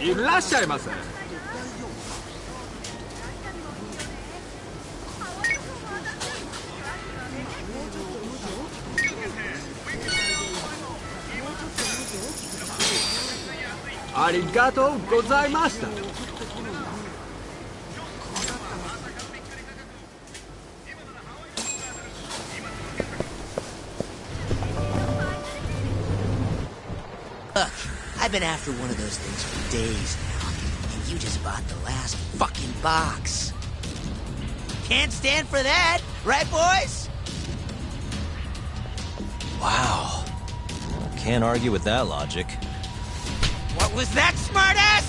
いらっしゃいませ。ありがとうございました。I've been after one of those things for days now, and you just bought the last fucking box. Can't stand for that, right, boys? Wow. Can't argue with that logic. What was that, smartass?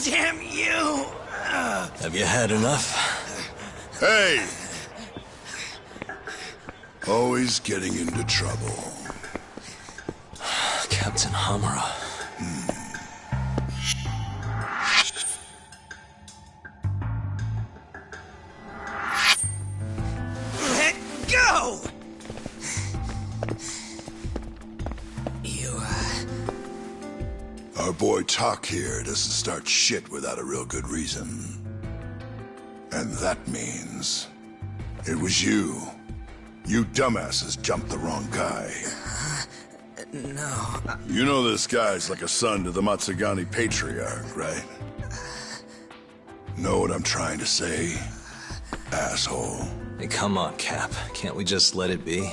Damn you! Have you had enough? Hey! Always getting into trouble. Captain Hamura. Let go! You, Our boy Talk here doesn't start shit without a real good reason. And that means... it was you. You dumbasses jumped the wrong guy. No. You know this guy's like a son to the Matsugani patriarch, right? Know what I'm trying to say? Asshole. Hey, come on, Cap. Can't we just let it be?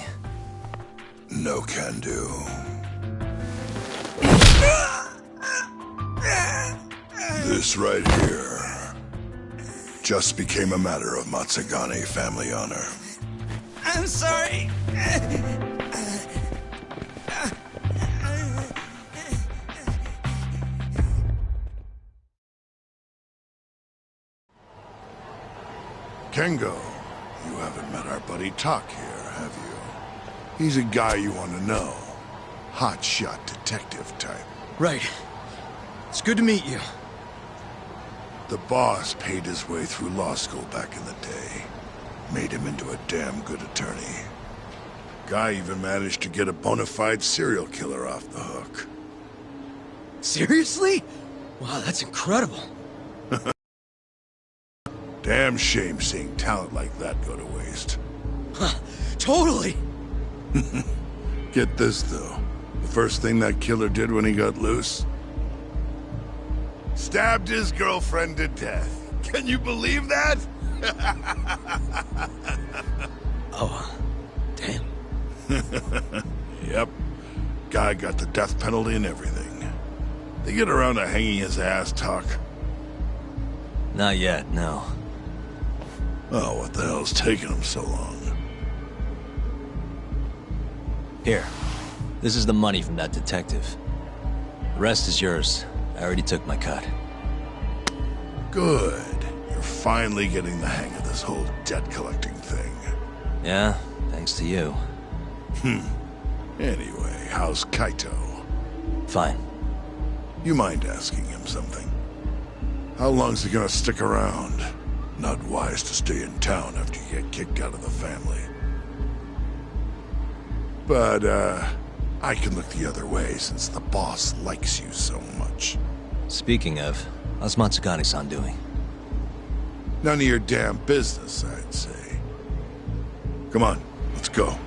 No can do. This right here just became a matter of Matsugani family honor. I'm sorry. Kengo, you haven't met our buddy Talk here, have you? He's a guy you want to know. Hotshot detective type. Right. It's good to meet you. The boss paid his way through law school back in the day. Made him into a damn good attorney. Guy even managed to get a bona fide serial killer off the hook. Seriously? Wow, that's incredible. Damn shame seeing talent like that go to waste. Huh, totally. Get this, though. The first thing that killer did when he got loose? Stabbed his girlfriend to death. Can you believe that? Oh, damn. Yep. Guy got the death penalty and everything. They get around to hanging his ass, Talk. Not yet, no. Oh, what the hell's taking him so long? Here. This is the money from that detective. The rest is yours. I already took my cut. Good. You're finally getting the hang of this whole debt collecting thing. Yeah, thanks to you. Anyway, how's Kaito? Fine. You mind asking him something? How long's he gonna stick around? Not wise to stay in town after you get kicked out of the family. But, I can look the other way since the boss likes you so much. Speaking of, how's Matsugani-san doing? None of your damn business, I'd say. Come on, let's go.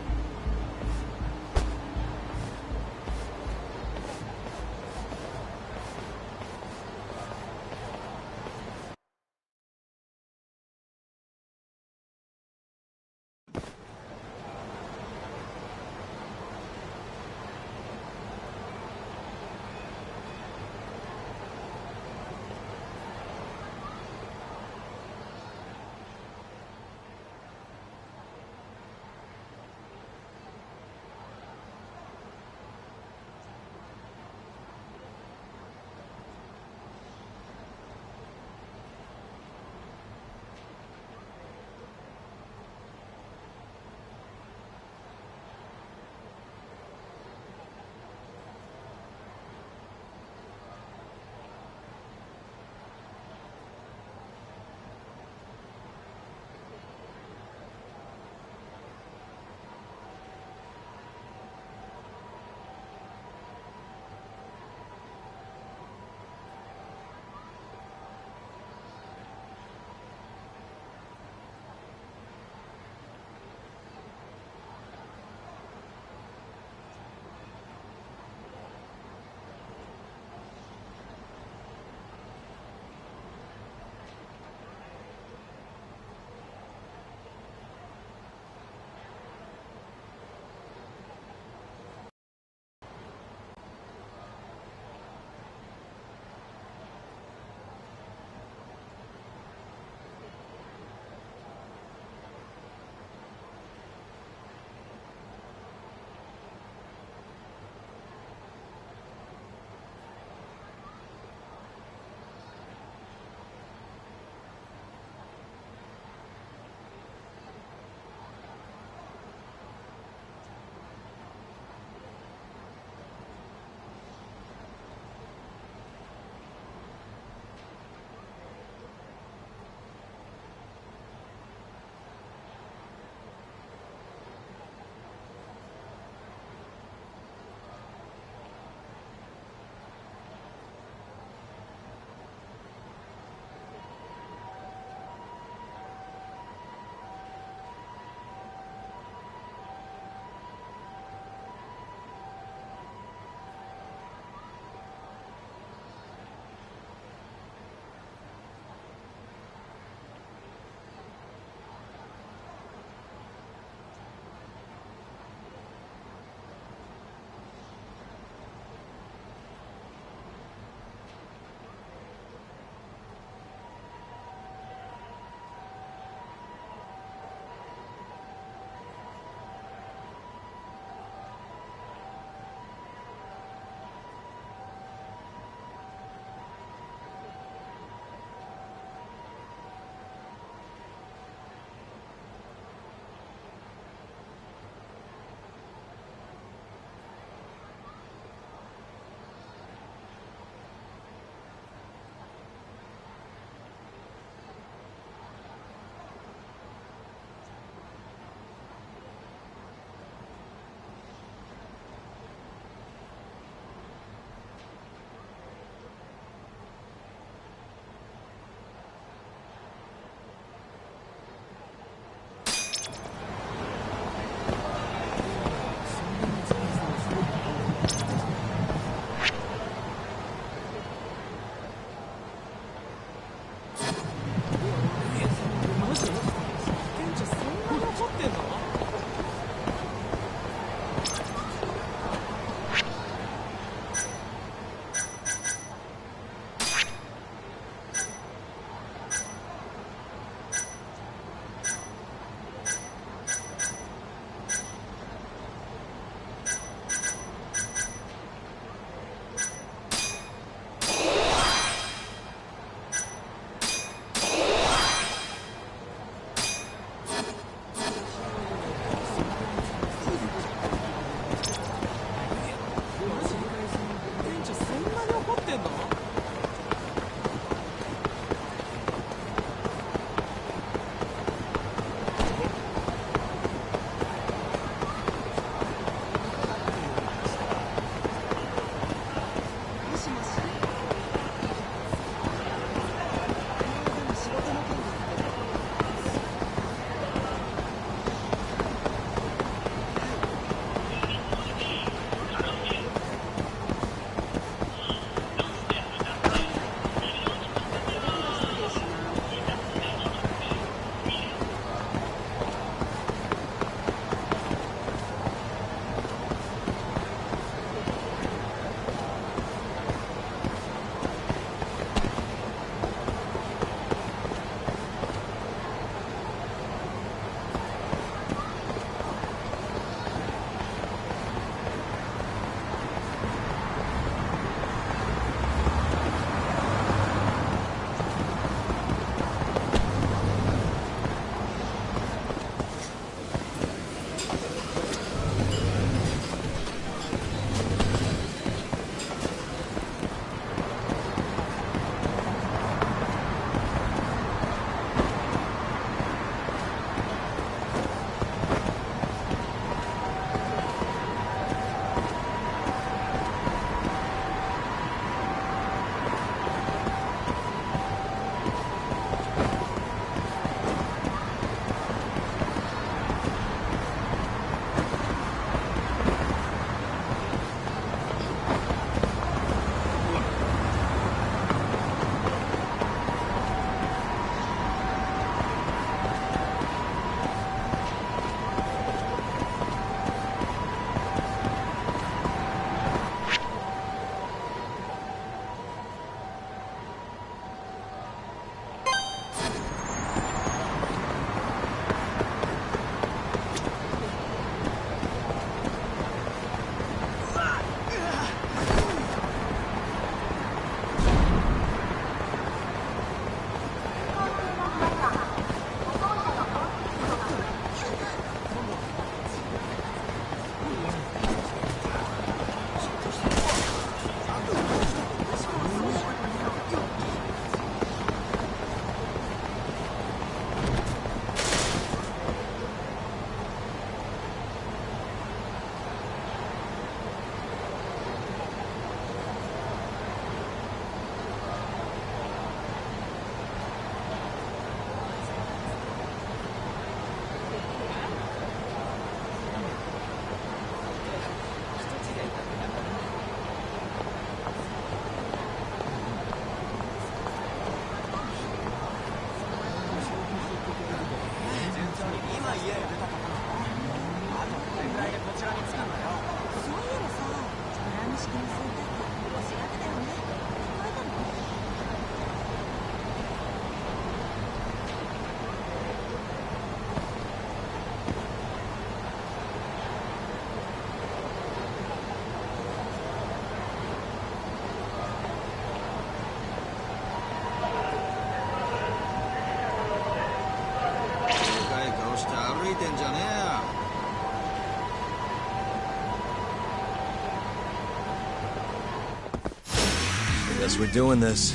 Guess we're doing this.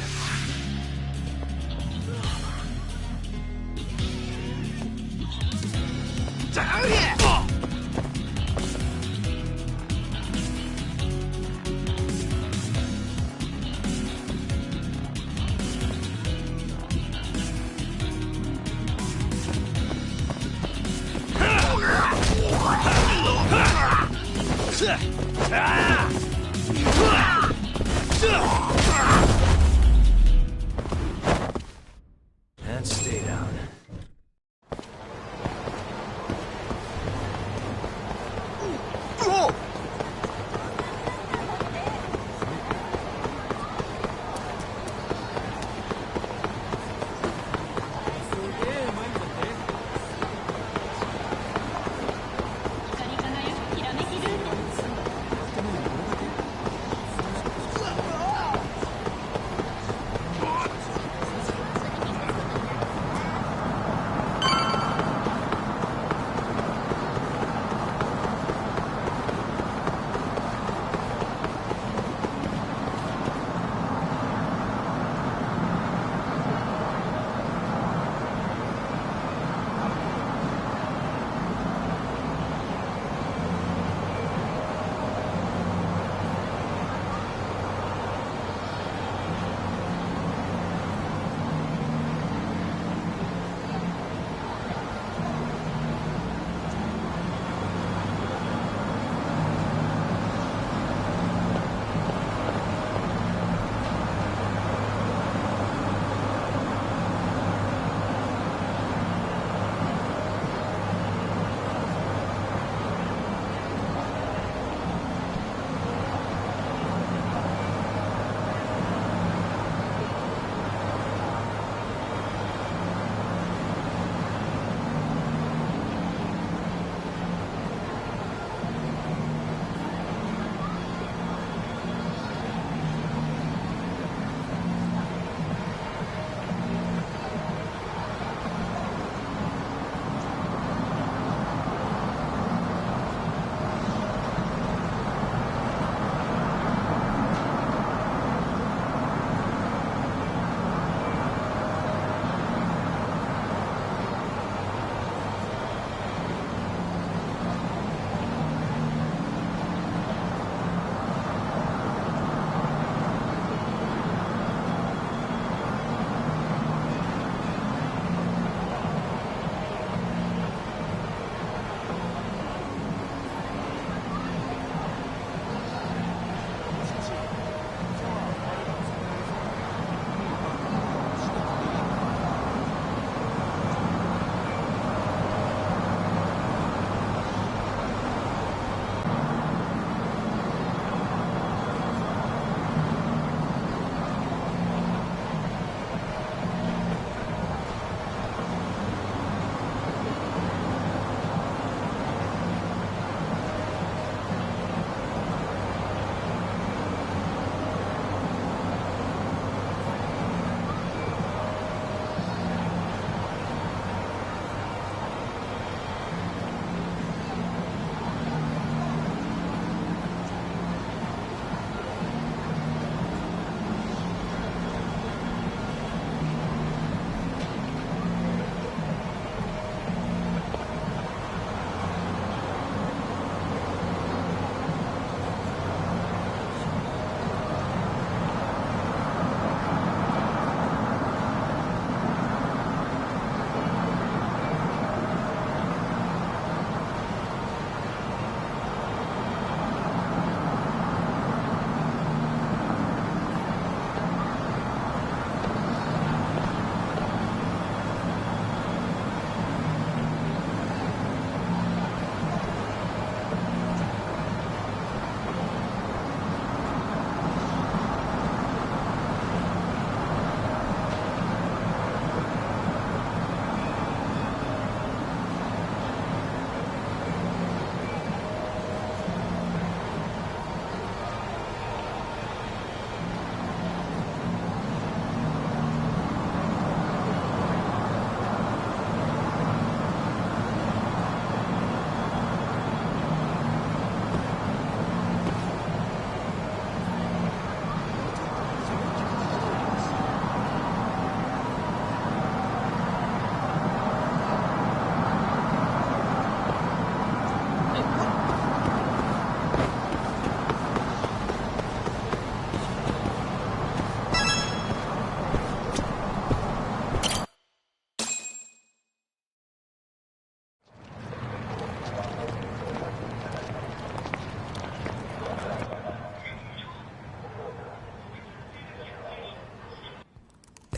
And stay down.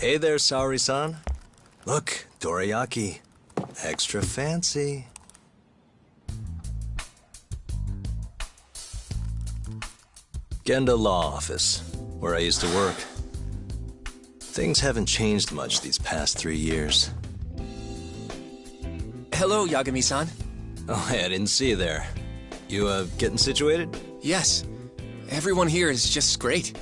Hey there, Saori-san. Look, dorayaki. Extra fancy. Genda Law Office, where I used to work. Things haven't changed much these past 3 years. Hello, Yagami-san. Oh, hey, I didn't see you there. You, getting situated? Yes. Everyone here is just great.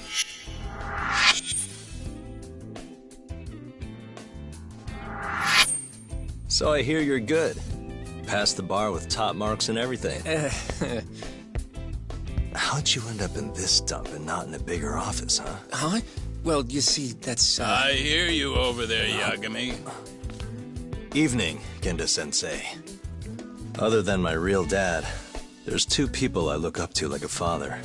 So I hear you're good. Passed the bar with top marks and everything. How'd you end up in this dump and not in a bigger office, huh? Huh? Well, you see, that's, I hear you over there, Yagami. Evening, Genda-sensei. Other than my real dad, there's 2 people I look up to like a father.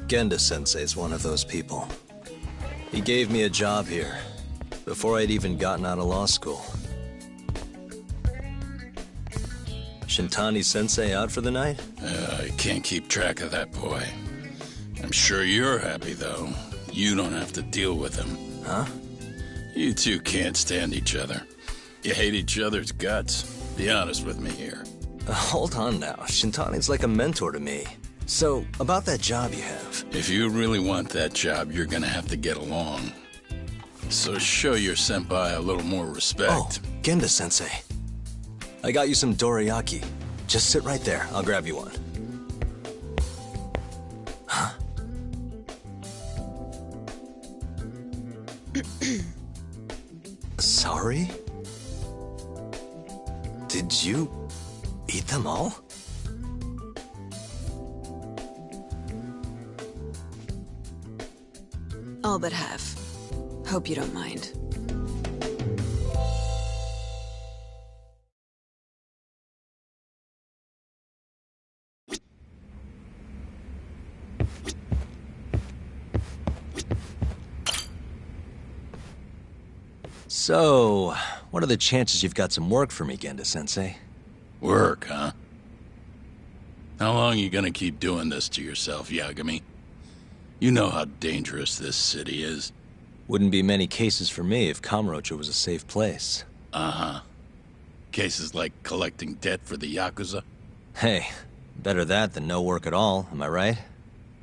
Genda-sensei's one of those people. He gave me a job here, before I'd even gotten out of law school. Shintani-sensei out for the night? I can't keep track of that boy. I'm sure you're happy, though. You don't have to deal with him. Huh? You two can't stand each other. You hate each other's guts. Be honest with me here. Hold on now. Shintani's like a mentor to me. So, about that job you have. If you really want that job, you're gonna have to get along. So show your senpai a little more respect. Oh, Genda-sensei. I got you some dorayaki. Just sit right there. I'll grab you one. Huh? Sorry? Did you eat them all? All but half. Hope you don't mind. So, what are the chances you've got some work for me, Genda-sensei? Work, huh? How long you gonna keep doing this to yourself, Yagami? You know how dangerous this city is. Wouldn't be many cases for me if Kamurocho was a safe place. Uh-huh. Cases like collecting debt for the Yakuza? Hey, better that than no work at all, am I right?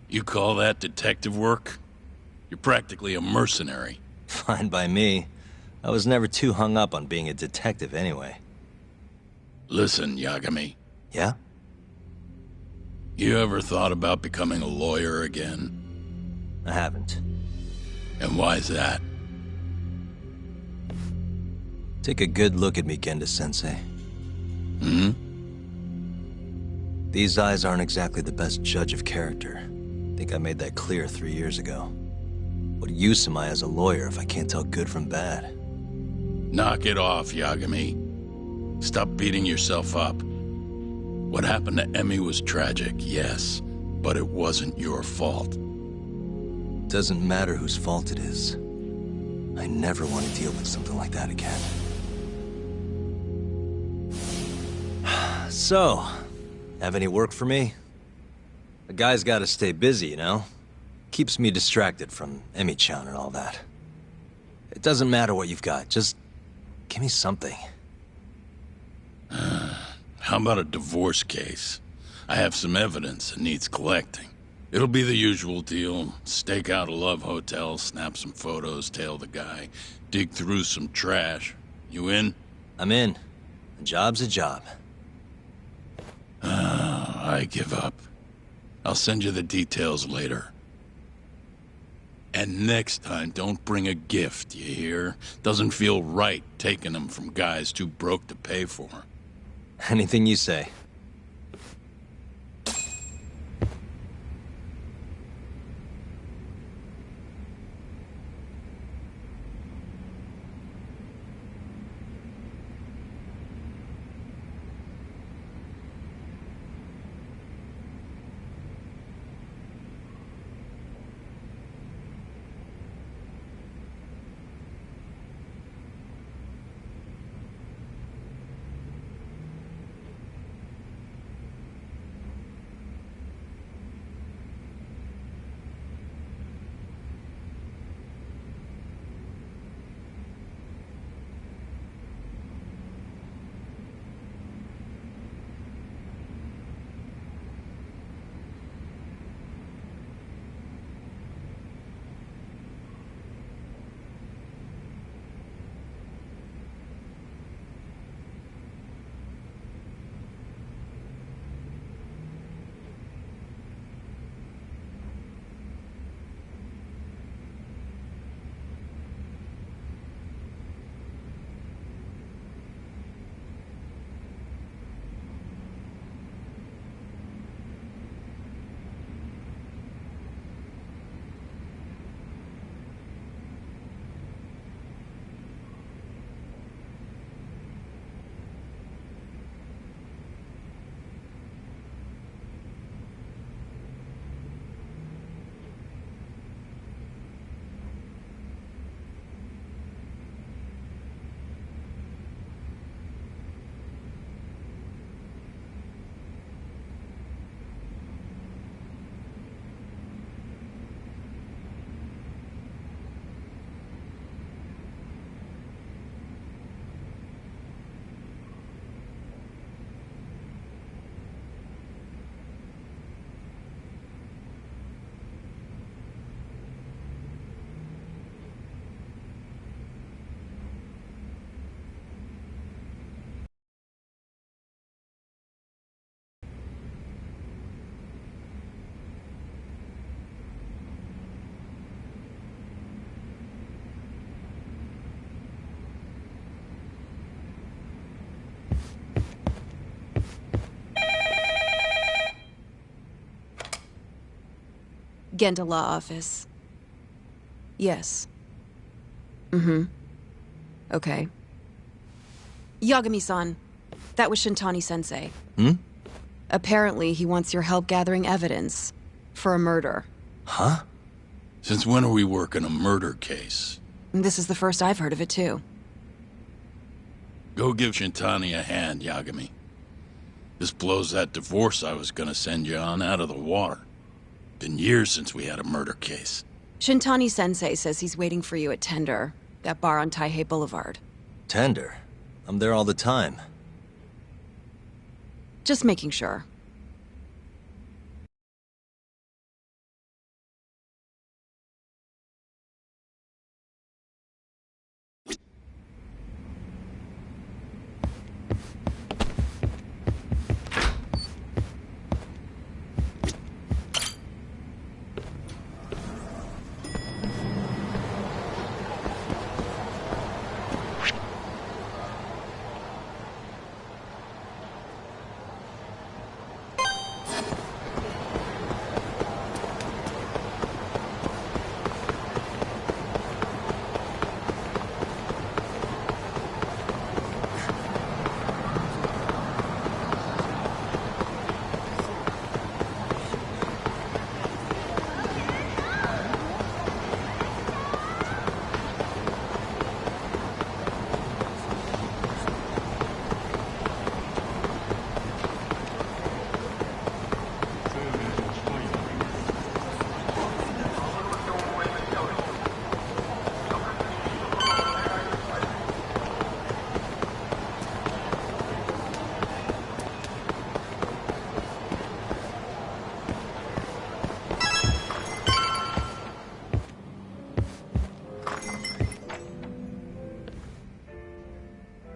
You call that detective work? You're practically a mercenary. Fine by me. I was never too hung up on being a detective anyway. Listen, Yagami. Yeah? You ever thought about becoming a lawyer again? I haven't. And why's that? Take a good look at me, Genda-sensei. Hmm? These eyes aren't exactly the best judge of character. I think I made that clear 3 years ago. What use am I as a lawyer if I can't tell good from bad? Knock it off, Yagami. Stop beating yourself up. What happened to Emmy was tragic, yes, but it wasn't your fault. Doesn't matter whose fault it is. I never want to deal with something like that again. So, have any work for me? A guy's gotta stay busy, you know? Keeps me distracted from Emmy-chan and all that. It doesn't matter what you've got, just give me something. How about a divorce case? I have some evidence that needs collecting. It'll be the usual deal. Stake out a love hotel, snap some photos, tail the guy, dig through some trash. You in? I'm in. A job's a job. I give up. I'll send you the details later. And next time, don't bring a gift, you hear? Doesn't feel right taking them from guys too broke to pay for. Anything you say. Genda Law Office. Yes. Mm-hmm. Okay. Yagami-san, that was Shintani-sensei. Hmm? Apparently, he wants your help gathering evidence for a murder. Huh? Since when are we working a murder case? This is the first I've heard of it, too. Go give Shintani a hand, Yagami. This blows that divorce I was gonna send you on out of the water. Been years since we had a murder case. Shintani-sensei says he's waiting for you at Tender, that bar on Taihei Boulevard. Tender. I'm there all the time. Just making sure.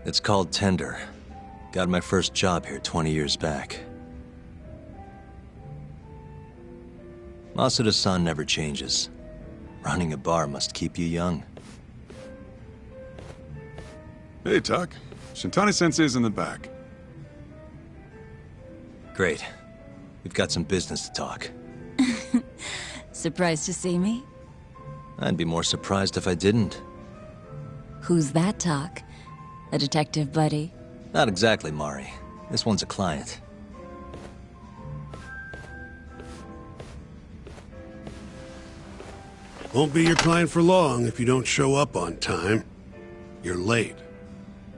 It's called Tender. Got my first job here 20 years back. Masuda-san never changes. Running a bar must keep you young. Hey, Tuck. Shintani-sensei's in the back. Great. We've got some business to talk. Surprised to see me? I'd be more surprised if I didn't. Who's that, Talk? A detective buddy? Not exactly, Mari. This one's a client. Won't be your client for long if you don't show up on time. You're late.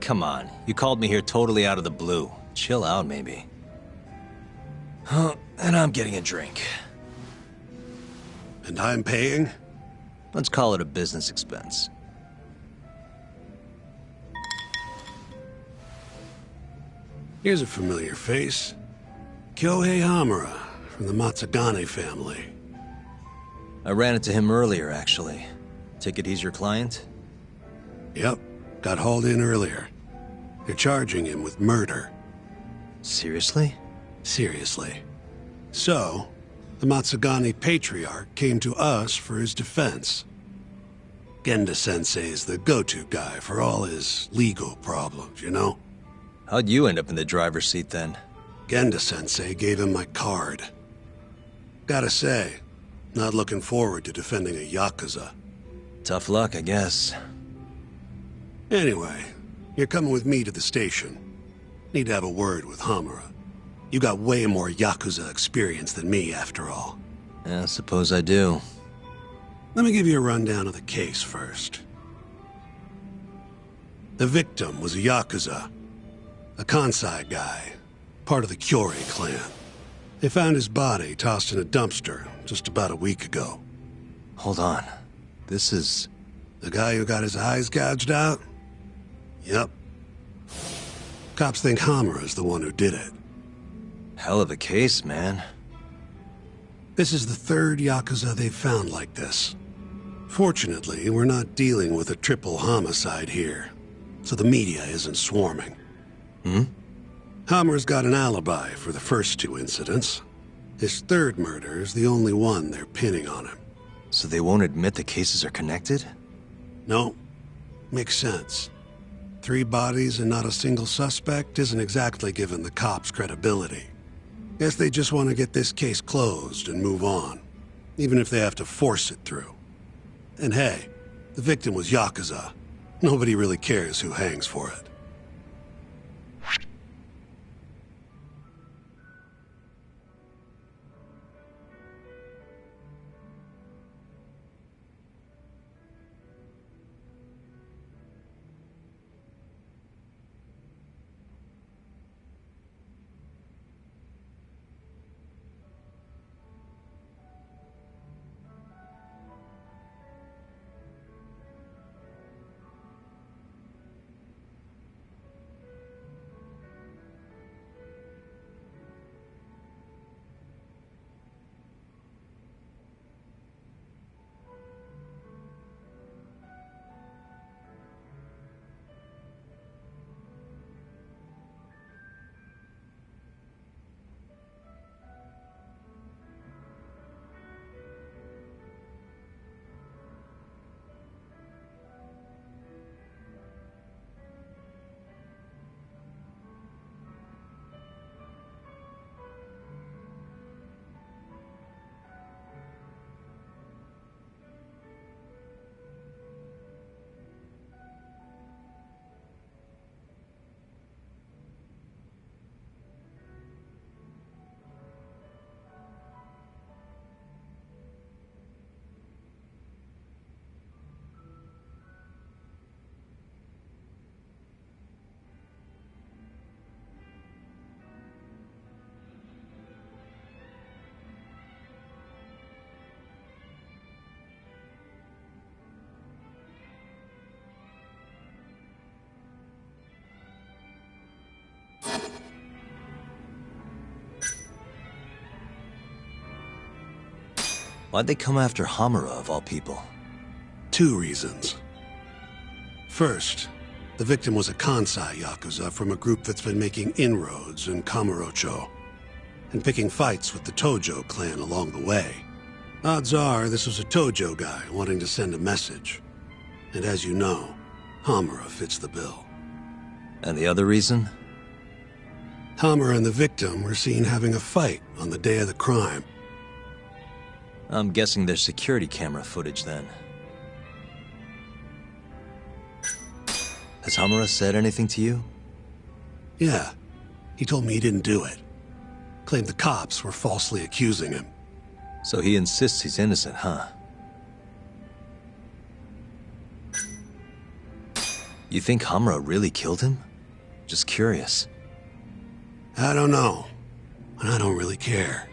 Come on, you called me here totally out of the blue. Chill out, maybe. And I'm getting a drink. And I'm paying? Let's call it a business expense. Here's a familiar face. Kyohei Hamura, from the Matsugane family. I ran into him earlier, actually. Take it he's your client? Yep, got hauled in earlier. They're charging him with murder. Seriously? Seriously. So, the Matsugane patriarch came to us for his defense. Genda-sensei's the go-to guy for all his legal problems, you know? How'd you end up in the driver's seat then? Genda-sensei gave him my card. Gotta say, not looking forward to defending a Yakuza. Tough luck, I guess. Anyway, you're coming with me to the station. Need to have a word with Hamura. You got way more Yakuza experience than me, after all. Yeah, I suppose I do. Let me give you a rundown of the case first. The victim was a Yakuza. A Kansai guy, part of the Kyorei clan. They found his body tossed in a dumpster just about a week ago. Hold on. This is... The guy who got his eyes gouged out? Yep. Cops think Hamura's the one who did it. Hell of a case, man. This is the third Yakuza they've found like this. Fortunately, we're not dealing with a triple homicide here, so the media isn't swarming. Hammer's got an alibi for the first two incidents. His third murder is the only one they're pinning on him. So they won't admit the cases are connected? No. Makes sense. 3 bodies and not a single suspect isn't exactly giving the cops credibility. Guess they just want to get this case closed and move on. even if they have to force it through. And hey, the victim was Yakuza. Nobody really cares who hangs for it. Why'd they come after Hamura, of all people? 2 reasons. First, the victim was a Kansai Yakuza from a group that's been making inroads in Kamurocho, and picking fights with the Tojo clan along the way. Odds are this was a Tojo guy wanting to send a message. And as you know, Hamura fits the bill. And the other reason? Hamura and the victim were seen having a fight on the day of the crime. I'm guessing there's security camera footage then. Has Hamura said anything to you? Yeah. He told me he didn't do it. Claimed the cops were falsely accusing him. So he insists he's innocent, huh? You think Hamura really killed him? Just curious. I don't know. And I don't really care.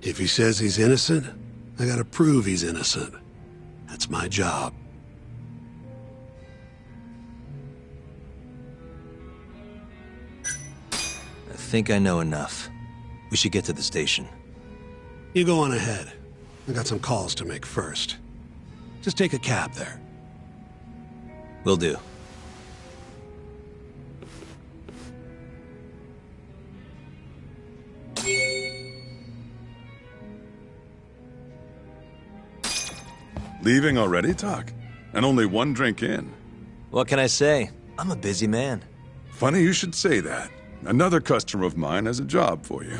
If he says he's innocent, I gotta prove he's innocent. That's my job. I think I know enough. We should get to the station. You go on ahead. I got some calls to make first. Just take a cab there. Will do. Leaving already, Tak? And only 1 drink in. What can I say? I'm a busy man. Funny you should say that. Another customer of mine has a job for you.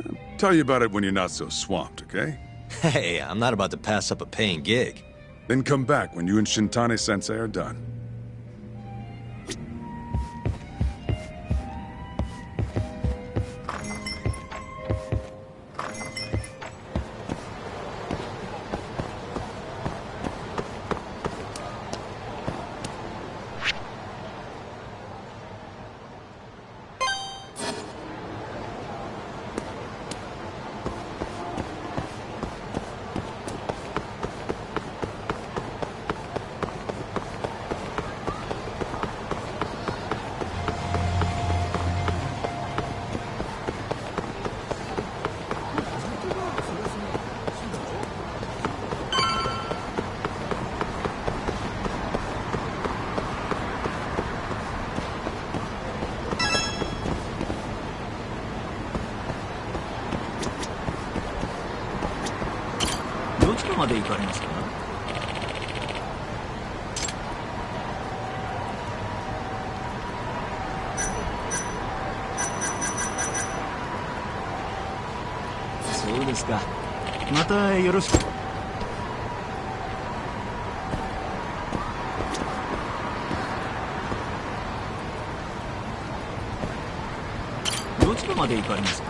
I'll tell you about it when you're not so swamped, okay? Hey, I'm not about to pass up a paying gig. Then come back when you and Shintani-sensei are done. またよろしく。どちらまで行かれますか？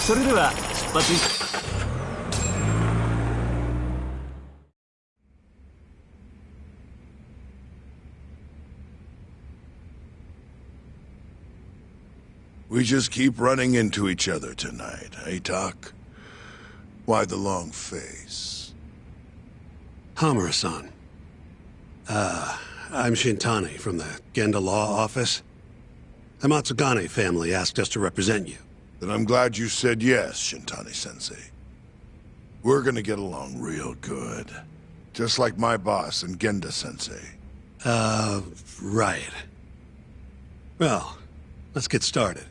それでは出発。We just keep running into each other tonight, eh, Doc? Why the long face? Hamura-san. I'm Shintani from the Genda Law Office. The Matsugane family asked us to represent you. Then I'm glad you said yes, Shintani-sensei. We're gonna get along real good. Just like my boss and Genda-sensei. Right. Well, let's get started.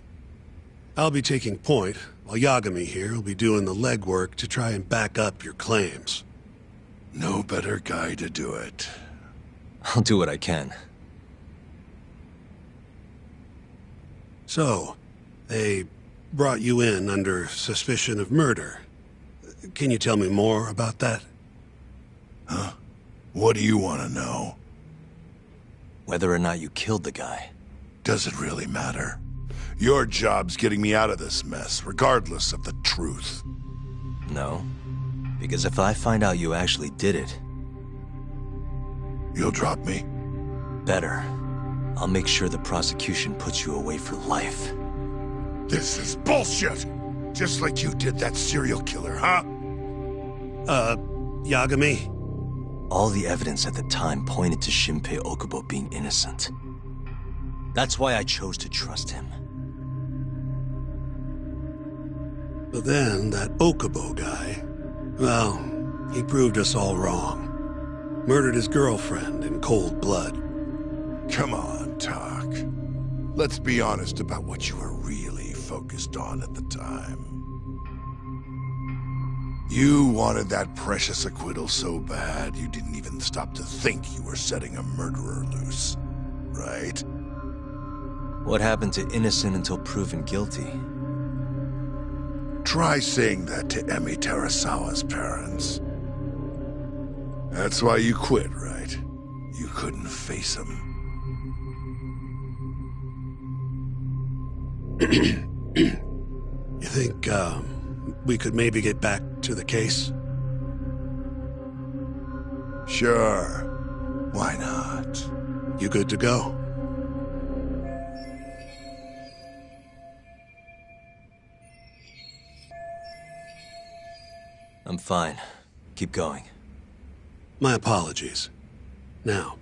I'll be taking point, while Yagami here will be doing the legwork to try and back up your claims. No better guy to do it. I'll do what I can. So, they brought you in under suspicion of murder. Can you tell me more about that? Huh? What do you want to know? Whether or not you killed the guy. Does it really matter? Your job's getting me out of this mess, regardless of the truth. No. Because if I find out you actually did it... You'll drop me? Better. I'll make sure the prosecution puts you away for life. This is bullshit! Just like you did that serial killer, huh? Yagami? All the evidence at the time pointed to Shinpei Okubo being innocent. That's why I chose to trust him. But then, that Okubo guy, well, he proved us all wrong. Murdered his girlfriend in cold blood. Come on, Talk. Let's be honest about what you were really focused on at the time. You wanted that precious acquittal so bad, you didn't even stop to think you were setting a murderer loose, right? What happened to innocent until proven guilty? Try saying that to Emi Terasawa's parents. That's why you quit, right? You couldn't face him. You think, we could maybe get back to the case? Sure. Why not? You good to go? I'm fine. Keep going. My apologies. Now,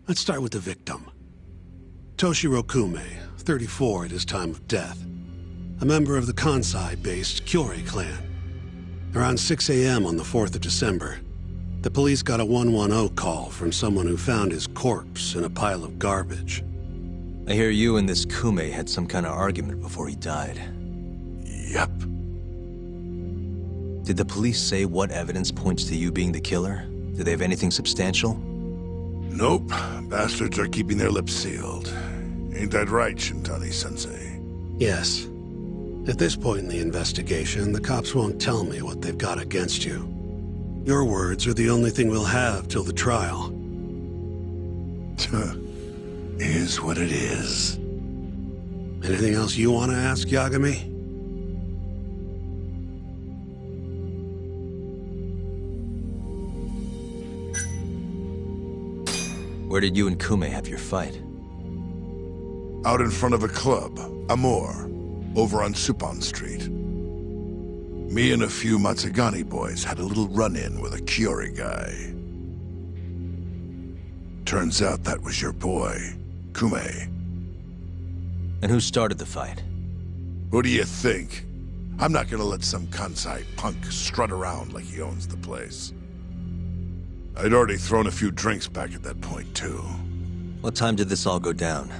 let's start with the victim. Toshiro Kume, 34 at his time of death. A member of the Kansai-based Kyorei clan. Around 6 a.m. on the 4th of December, the police got a 110 call from someone who found his corpse in a pile of garbage. I hear you and this Kume had some kind of argument before he died. Yep. Did the police say what evidence points to you being the killer? Do they have anything substantial? Nope. Bastards are keeping their lips sealed. Ain't that right, Shintani-sensei? Yes. At this point in the investigation, the cops won't tell me what they've got against you. Your words are the only thing we'll have till the trial. Is what it is. Anything else you want to ask, Yagami? Where did you and Kume have your fight? Out in front of a club, Amor, over on Supon Street. Me and a few Matsugane boys had a little run-in with a Kyorei guy. Turns out that was your boy, Kume. And who started the fight? Who do you think? I'm not gonna let some Kansai punk strut around like he owns the place. I'd already thrown a few drinks back at that point, too. What time did this all go down?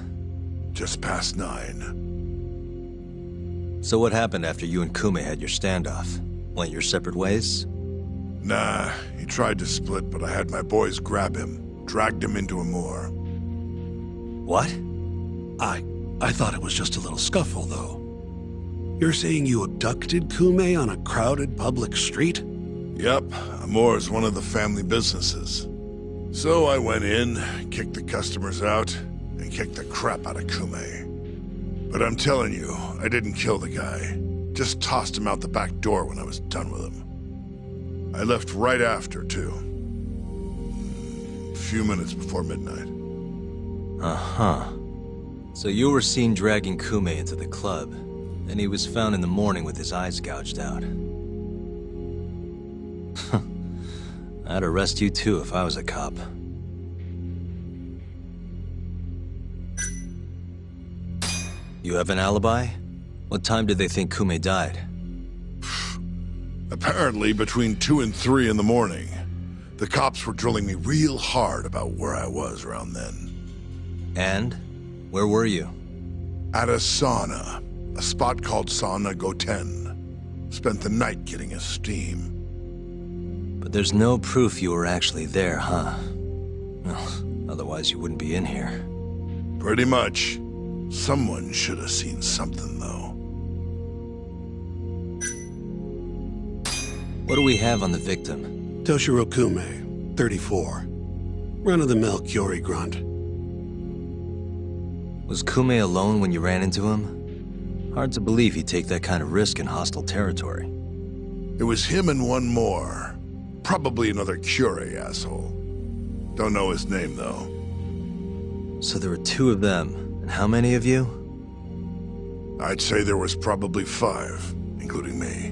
Just past 9. So what happened after you and Kume had your standoff? Went your separate ways? Nah, he tried to split, but I had my boys grab him, dragged him into a moor. What? I thought it was just a little scuffle, though. You're saying you abducted Kume on a crowded public street? Yep, a moor is one of the family businesses. So I went in, kicked the customers out, and kicked the crap out of Kume. But I'm telling you, I didn't kill the guy. Just tossed him out the back door when I was done with him. I left right after, too. A few minutes before midnight. Uh-huh. So you were seen dragging Kume into the club, and he was found in the morning with his eyes gouged out. I'd arrest you too if I was a cop. You have an alibi? What time did they think Kume died? Apparently between 2 and 3 in the morning. The cops were drilling me real hard about where I was around then. And? Where were you? At a sauna. A spot called Sauna Goten. Spent the night getting a steam. But there's no proof you were actually there, huh? Well, otherwise you wouldn't be in here. Pretty much. Someone should have seen something, though. What do we have on the victim? Toshiro Kume, 34. Run-of-the-mill Kyori grunt. Was Kume alone when you ran into him? Hard to believe he'd take that kind of risk in hostile territory. It was him and one more. Probably another Curie asshole. Don't know his name, though. So there were 2 of them. And how many of you? I'd say there was probably 5, including me.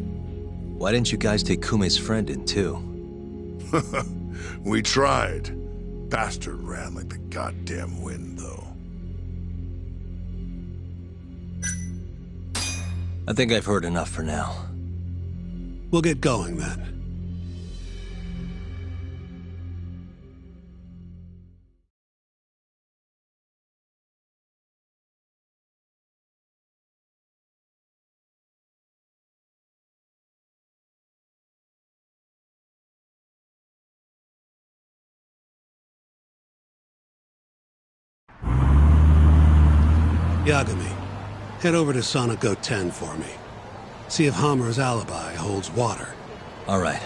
Why didn't you guys take Kume's friend in, too? We tried. Bastard ran like the goddamn wind, though. I think I've heard enough for now. We'll get going, then. Yagami, head over to Sauna Goten for me. See if Hammer's alibi holds water. All right.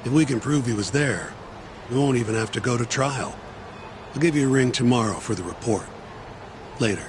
If we can prove he was there, we won't even have to go to trial. I'll give you a ring tomorrow for the report. Later.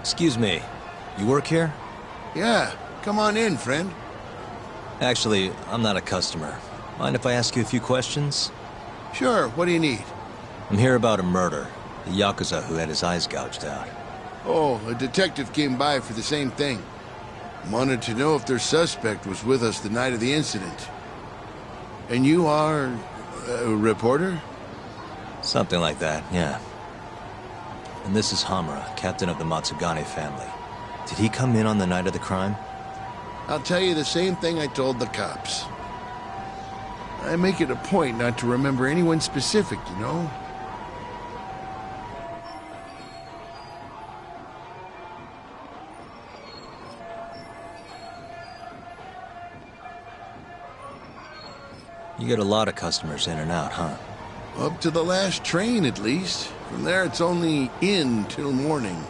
Excuse me, you work here? Yeah, come on in, friend. Actually, I'm not a customer. Mind if I ask you a few questions? Sure, what do you need? I'm here about a murder. The Yakuza who had his eyes gouged out. Oh, a detective came by for the same thing. Wanted to know if their suspect was with us the night of the incident. And you are a reporter? Something like that, yeah. And this is Hamura, captain of the Matsugane family. Did he come in on the night of the crime? I'll tell you the same thing I told the cops. I make it a point not to remember anyone specific, you know? You get a lot of customers in and out, huh? Up to the last train, at least. From there, it's only in till morning.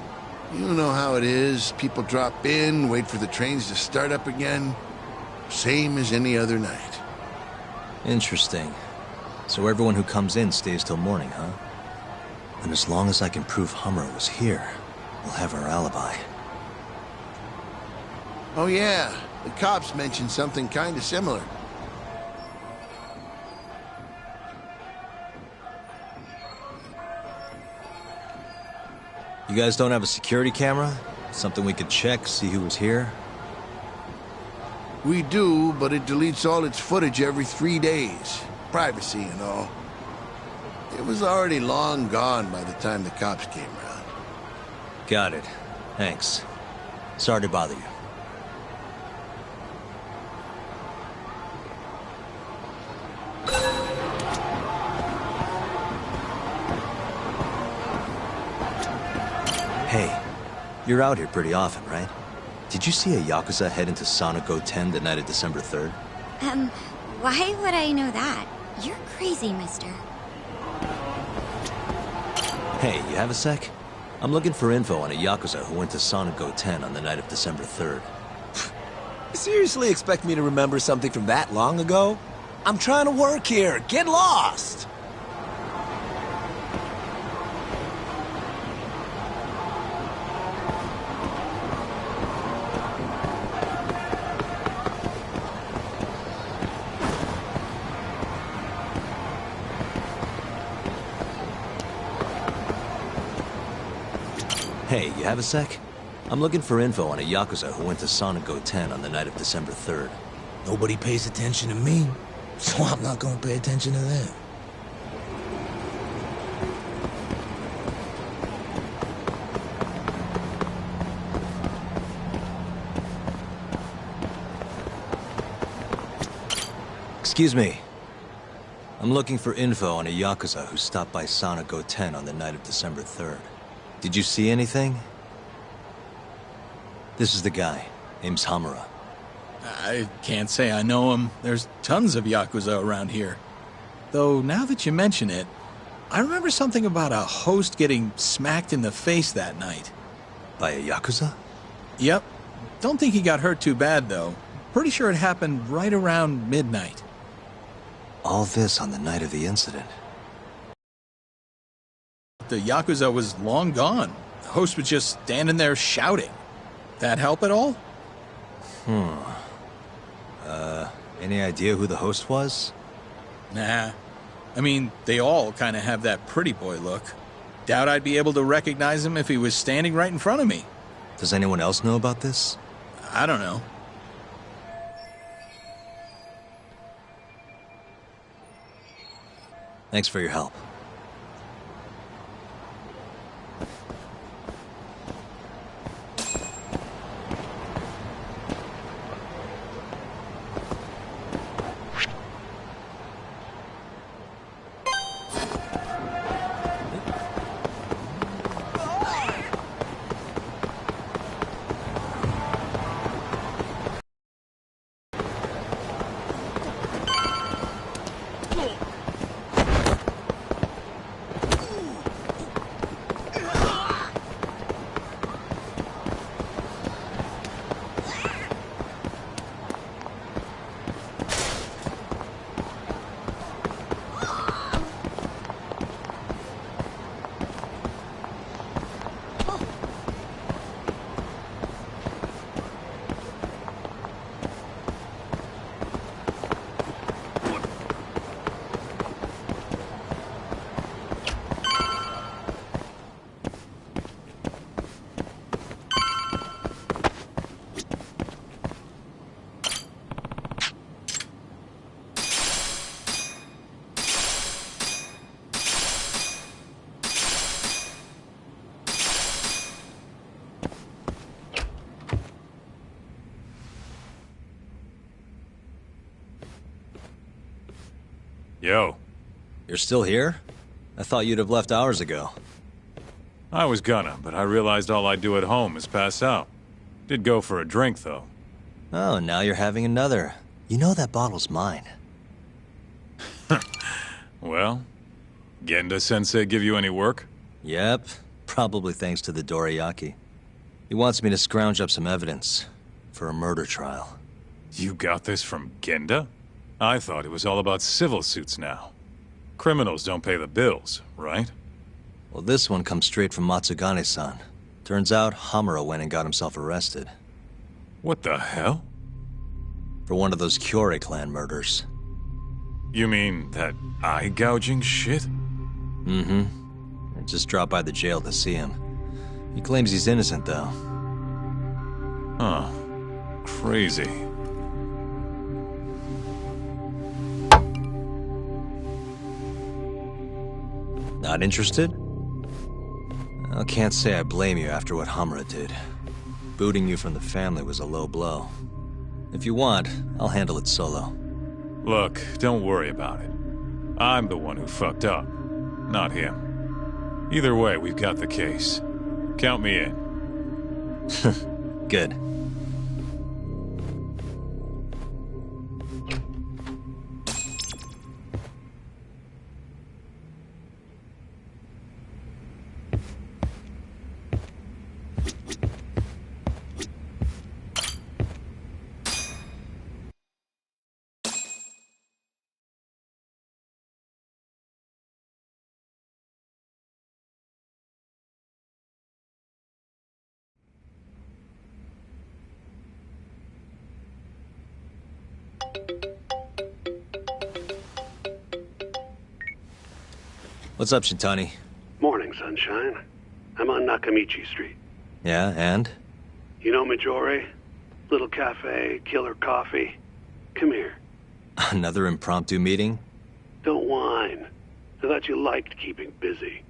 You know how it is. People drop in, wait for the trains to start up again. Same as any other night. Interesting. So everyone who comes in stays till morning, huh? And as long as I can prove Hummer was here, we'll have our alibi. Oh yeah, the cops mentioned something kind of similar. You guys don't have a security camera? Something we could check, see who was here? We do, but it deletes all its footage every 3 days. Privacy and all. It was already long gone by the time the cops came around. Got it. Thanks. Sorry to bother you. Hey, you're out here pretty often, right? Did you see a Yakuza head into Sonic 10 the night of December 3rd? Why would I know that? You're crazy, mister. Hey, you have a sec? I'm looking for info on a Yakuza who went to Sonic 10 on the night of December 3rd. You seriously expect me to remember something from that long ago? I'm trying to work here. Get lost! Hey, you have a sec? I'm looking for info on a Yakuza who went to Sonic 10 on the night of December 3rd. Nobody pays attention to me, so I'm not gonna pay attention to them. Excuse me. I'm looking for info on a Yakuza who stopped by Sonic 10 on the night of December 3rd. Did you see anything? This is the guy. Name's Hamura. I can't say I know him. There's tons of Yakuza around here. Though, now that you mention it, I remember something about a host getting smacked in the face that night. By a Yakuza? Yep. Don't think he got hurt too bad, though. Pretty sure it happened right around midnight. All this on the night of the incident. The Yakuza was long gone. The host was just standing there shouting. That help at all? Any idea who the host was? Nah. I mean, they all kind of have that pretty boy look. Doubt I'd be able to recognize him if he was standing right in front of me. Does anyone else know about this? I don't know. Thanks for your help. Yo. You're still here? I thought you'd have left hours ago. I was gonna, but I realized all I do at home is pass out. Did go for a drink, though. Oh, now you're having another. You know that bottle's mine. Well, Genda-sensei give you any work? Yep, probably thanks to the dorayaki. He wants me to scrounge up some evidence for a murder trial. You got this from Genda? I thought it was all about civil suits now. Criminals don't pay the bills, right? Well, this one comes straight from Matsugane-san. Turns out, Hamura went and got himself arrested. What the hell? For one of those Kyorei clan murders. You mean that eye-gouging shit? Mm-hmm. I just dropped by the jail to see him. He claims he's innocent, though. Huh. Crazy. Not interested? I can't say I blame you after what Hamura did. Booting you from the family was a low blow. If you want, I'll handle it solo. Look, don't worry about it. I'm the one who fucked up, not him. Either way, we've got the case. Count me in. Good. What's up, Shintani? Morning, sunshine. I'm on Nakamichi Street. Yeah, and? You know Majore? Little cafe, killer coffee. Come here. Another impromptu meeting? Don't whine. I thought you liked keeping busy.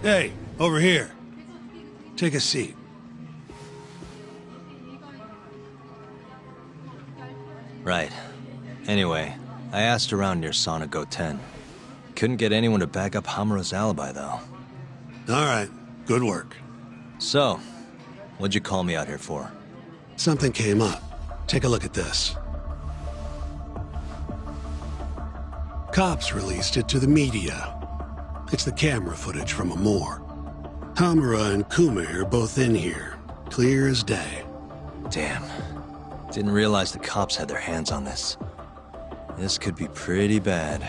Hey, over here. Take a seat. Right. Anyway, I asked around near Sonigo 10. Couldn't get anyone to back up Hamura's alibi, though. All right. Good work. So, what'd you call me out here for? Something came up. Take a look at this. Cops released it to the media. It's the camera footage from a moor. Hamura and Kume are both in here. Clear as day. Damn. Didn't realize the cops had their hands on this. This could be pretty bad.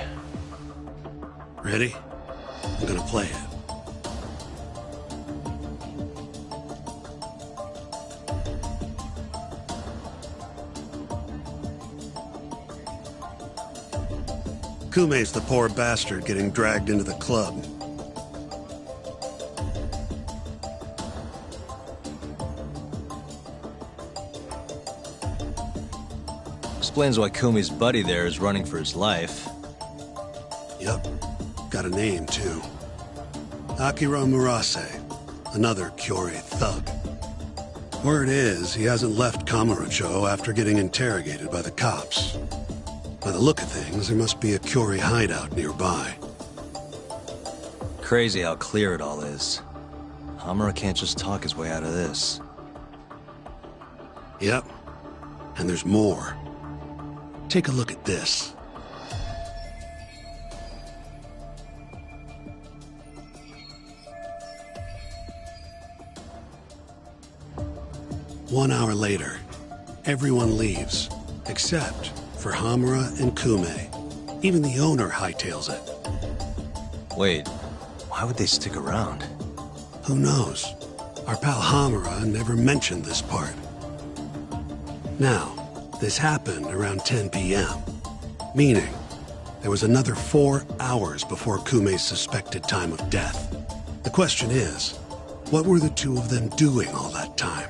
Ready? I'm gonna play it. Kume's the poor bastard getting dragged into the club. Explains why Kumi's buddy there is running for his life. Yep. Got a name, too. Akira Murase. Another Kyorei thug. Word is, he hasn't left Kamurocho after getting interrogated by the cops. By the look of things, there must be a Curie hideout nearby. Crazy how clear it all is. Hamura can't just talk his way out of this. Yep. And there's more. Take a look at this. One hour later, everyone leaves, except for Hamura and Kume. Even the owner hightails it. Wait, why would they stick around? Who knows? Our pal Hamura never mentioned this part. Now, this happened around 10 p.m., meaning there was another 4 hours before Kume's suspected time of death. The question is, what were the two of them doing all that time?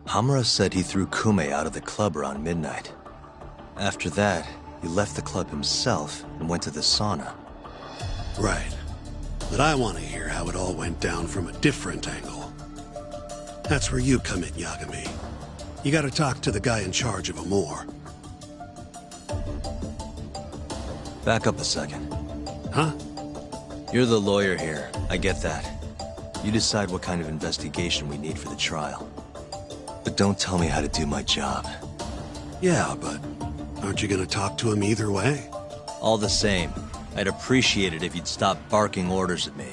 Hamura said he threw Kume out of the club around midnight. After that, he left the club himself and went to the sauna. Right. But I want to hear how it all went down from a different angle. That's where you come in, Yagami. You gotta talk to the guy in charge of Amor. Back up a second. Huh? You're the lawyer here, I get that. You decide what kind of investigation we need for the trial. But don't tell me how to do my job. Yeah, but aren't you gonna talk to him either way? All the same, I'd appreciate it if you'd stop barking orders at me.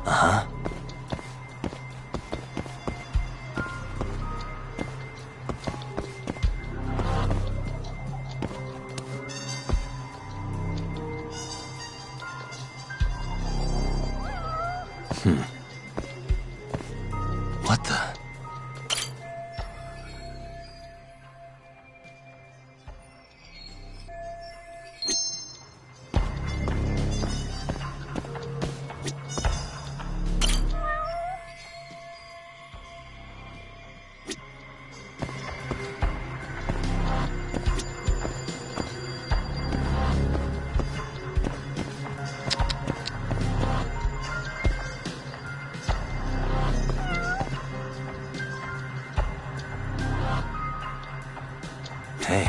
Uh-huh. What the? Hey.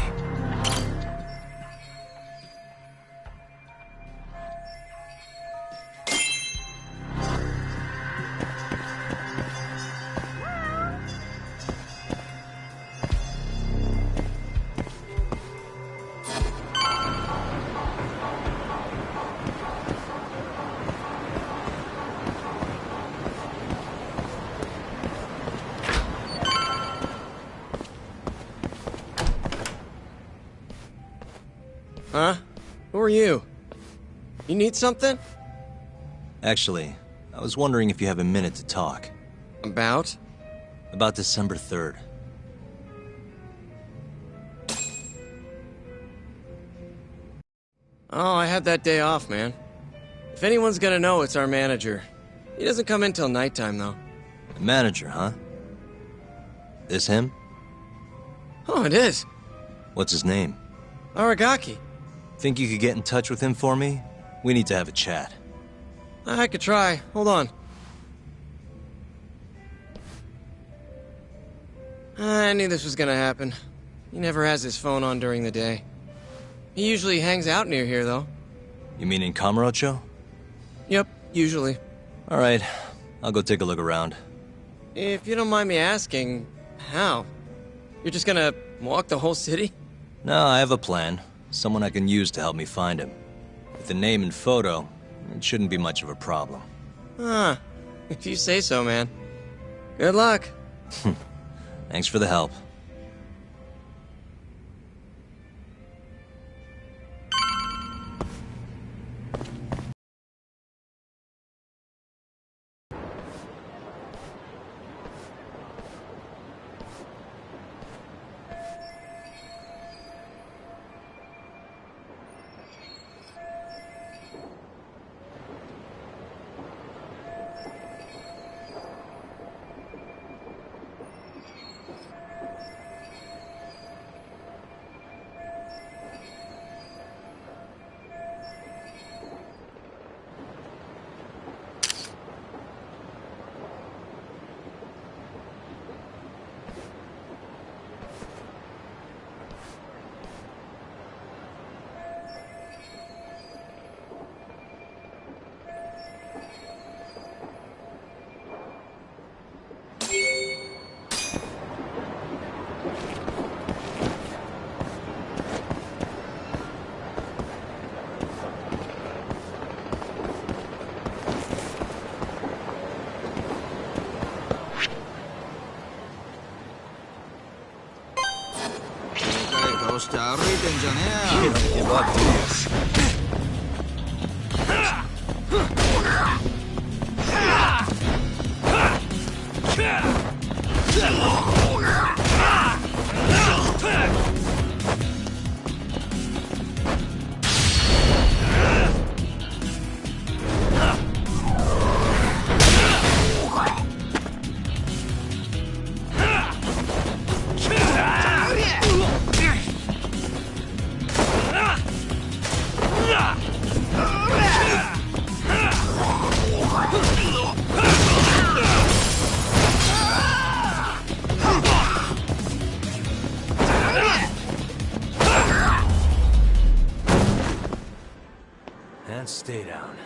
Huh? Who are you? You need something? Actually, I was wondering if you have a minute to talk. About? About December 3rd. Oh, I had that day off, man. If anyone's gonna know, it's our manager. He doesn't come in till nighttime, though. The manager, huh? This him? Oh, it is. What's his name? Aragaki. Think you could get in touch with him for me? We need to have a chat. I could try. Hold on. I knew this was gonna happen. He never has his phone on during the day. He usually hangs out near here, though. You mean in Kamurocho? Yep, usually. Alright, I'll go take a look around. If you don't mind me asking, how? You're just gonna walk the whole city? No, I have a plan. Someone I can use to help me find him. With the name and photo, it shouldn't be much of a problem. Huh. If you say so, man. Good luck. Thanks for the help. And stay down.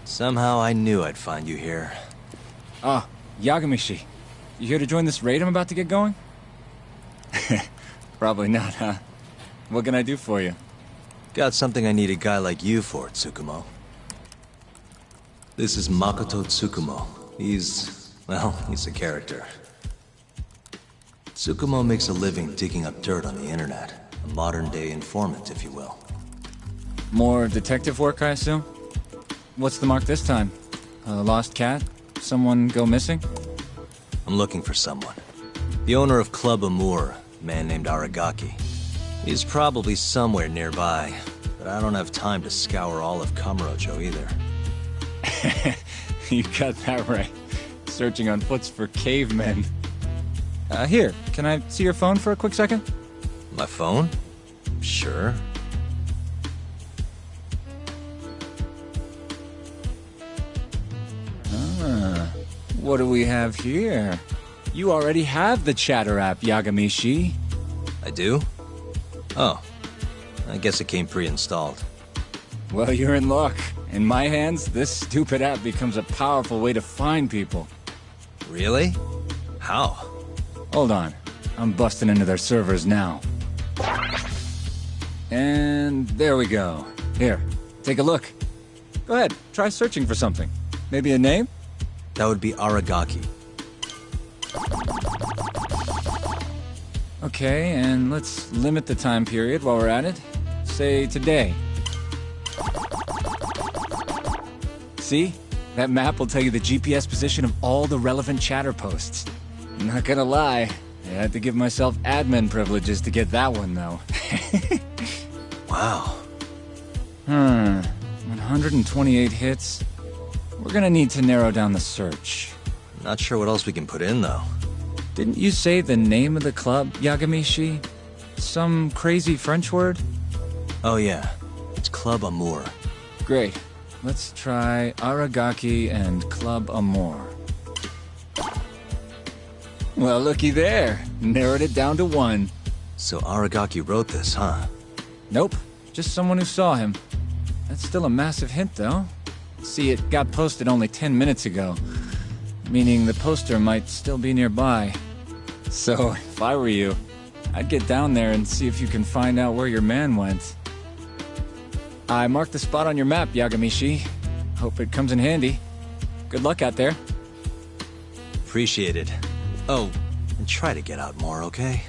Somehow I knew I'd find you here. Ah, Yagamishi. You here to join this raid I'm about to get going? Probably not, huh? What can I do for you? Got something I need a guy like you for, Tsukumo. This is Makoto Tsukumo. He's a character. Tsukumo makes a living digging up dirt on the internet. A modern-day informant, if you will. More detective work, I assume? What's the mark this time? A lost cat? Someone go missing? I'm looking for someone. The owner of Club Amour, a man named Aragaki. He's probably somewhere nearby, but I don't have time to scour all of Kamurocho either. You got that right. Searching on foots for cavemen. Here, can I see your phone for a quick second? My phone? Sure. What do we have here? You already have the chatter app, Yagami-shi. I do? Oh. I guess it came pre-installed. Well, you're in luck. In my hands, this stupid app becomes a powerful way to find people. Really? How? Hold on. I'm busting into their servers now. And there we go. Here, take a look. Go ahead, try searching for something. Maybe a name? That would be Aragaki. Okay, and let's limit the time period while we're at it. Say today. See? That map will tell you the GPS position of all the relevant chatter posts. Not gonna lie, I had to give myself admin privileges to get that one, though. Wow. 128 hits. We're gonna need to narrow down the search. Not sure what else we can put in, though. Didn't you say the name of the club, Yagami-shi? Some crazy French word? Oh yeah, it's Club Amour. Great. Let's try Aragaki and Club Amour. Well, looky there. Narrowed it down to 1. So Aragaki wrote this, huh? Nope. Just someone who saw him. That's still a massive hint, though. See, it got posted only 10 minutes ago, meaning the poster might still be nearby. So, if I were you, I'd get down there and see if you can find out where your man went. I marked the spot on your map, Yagami-shi. Hope it comes in handy. Good luck out there. Appreciate it. Oh, and try to get out more, okay?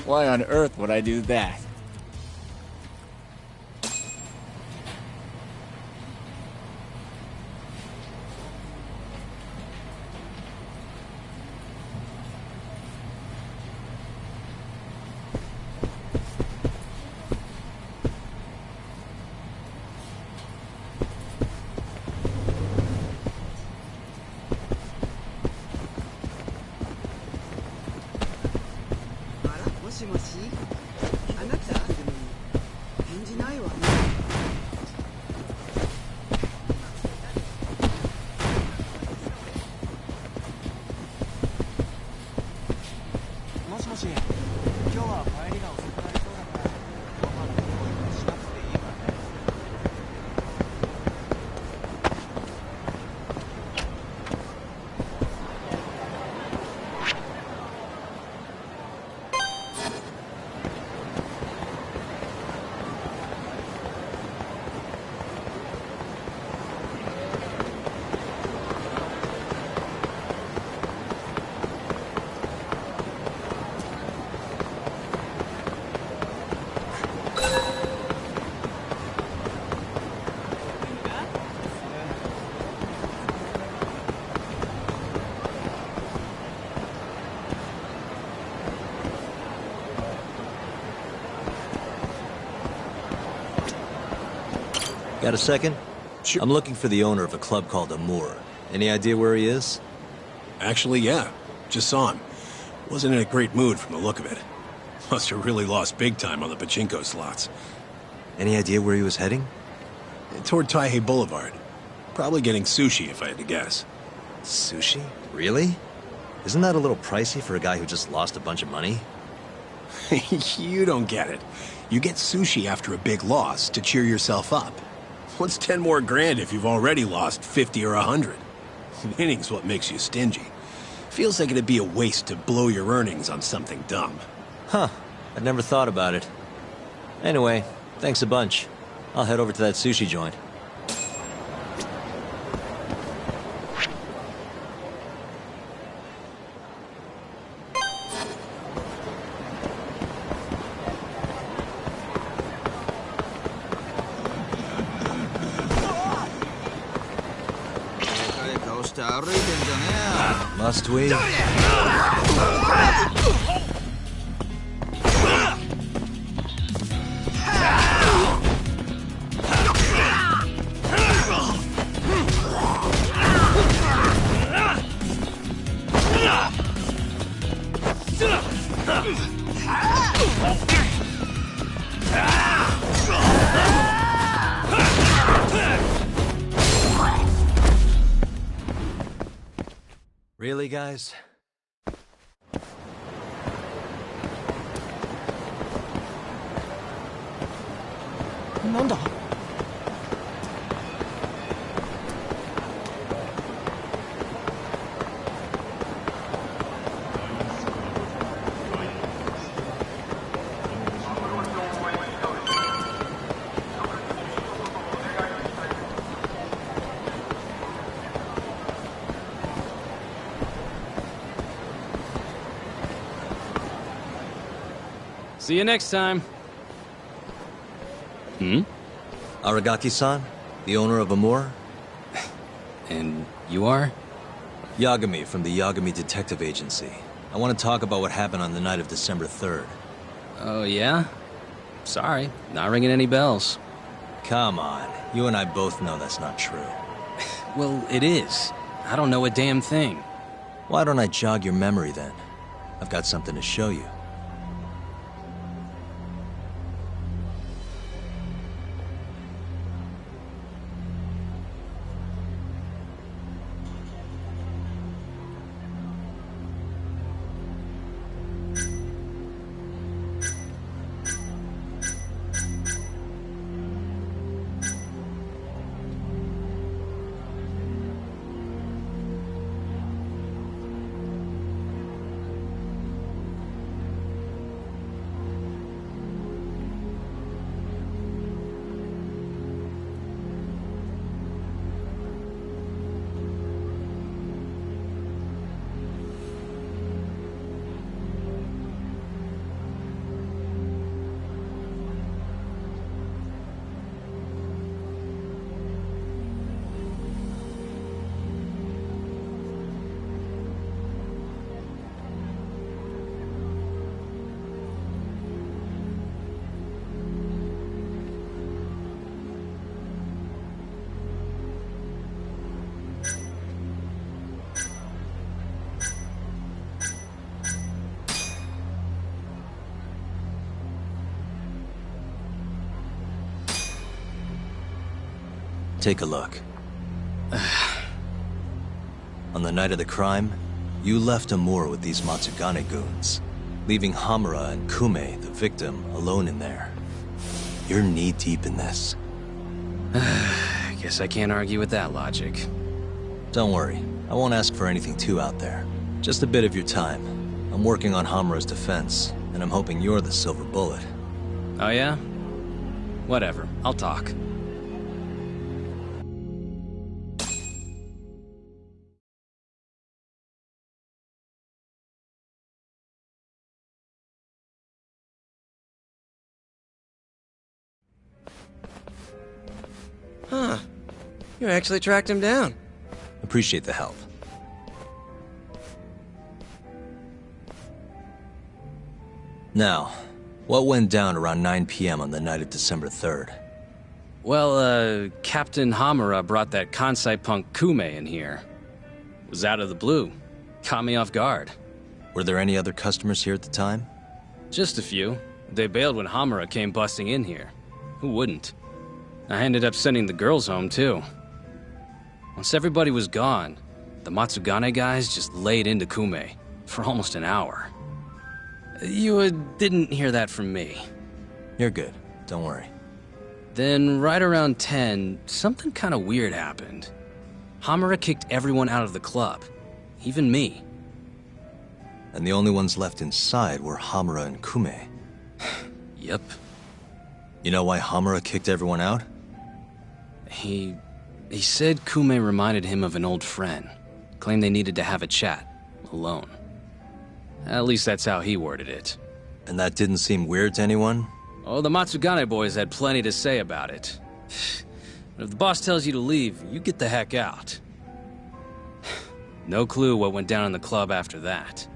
Why on earth would I do that? Got a second? Sure. I'm looking for the owner of a club called Amour. Any idea where he is? Actually, yeah. Just saw him. Wasn't in a great mood from the look of it. Must have really lost big time on the pachinko slots. Any idea where he was heading? Toward Taihei Boulevard. Probably getting sushi, if I had to guess. Sushi? Really? Isn't that a little pricey for a guy who just lost a bunch of money? You don't get it. You get sushi after a big loss to cheer yourself up. What's 10 more grand if you've already lost 50 or 100? Winning's what makes you stingy. Feels like it'd be a waste to blow your earnings on something dumb. Huh. I'd never thought about it. Anyway, thanks a bunch. I'll head over to that sushi joint. Must we? Really, guys? Nanda. See you next time. Aragaki-san, the owner of Amur? And you are? Yagami from the Yagami Detective Agency. I want to talk about what happened on the night of December 3rd. Oh, yeah? Sorry, not ringing any bells. Come on, you and I both know that's not true. Well, it is. I don't know a damn thing. Why don't I jog your memory then? I've got something to show you. Take a look. On the night of the crime, you left Amur with these Matsugane goons, leaving Hamura and Kume, the victim, alone in there. You're knee-deep in this. Guess I can't argue with that logic. Don't worry, I won't ask for anything too out there. Just a bit of your time. I'm working on Hamura's defense, and I'm hoping you're the silver bullet. Oh yeah? Whatever, I'll talk. Huh. You actually tracked him down. Appreciate the help. Now, what went down around 9 p.m. on the night of December 3rd? Well, Captain Hamura brought that Kansai punk Kume in here. It was out of the blue. Caught me off guard. Were there any other customers here at the time? Just a few. They bailed when Hamura came busting in here. Who wouldn't? I ended up sending the girls home, too. Once everybody was gone, the Matsugane guys just laid into Kume for almost an hour. You didn't hear that from me. You're good. Don't worry. Then, right around 10, something kind of weird happened. Hamura kicked everyone out of the club. Even me. And the only ones left inside were Hamura and Kume. Yep. You know why Hamura kicked everyone out? He said Kume reminded him of an old friend. Claimed they needed to have a chat. Alone. At least that's how he worded it. And that didn't seem weird to anyone? Oh, the Matsugane boys had plenty to say about it. But if the boss tells you to leave, you get the heck out. No clue what went down in the club after that.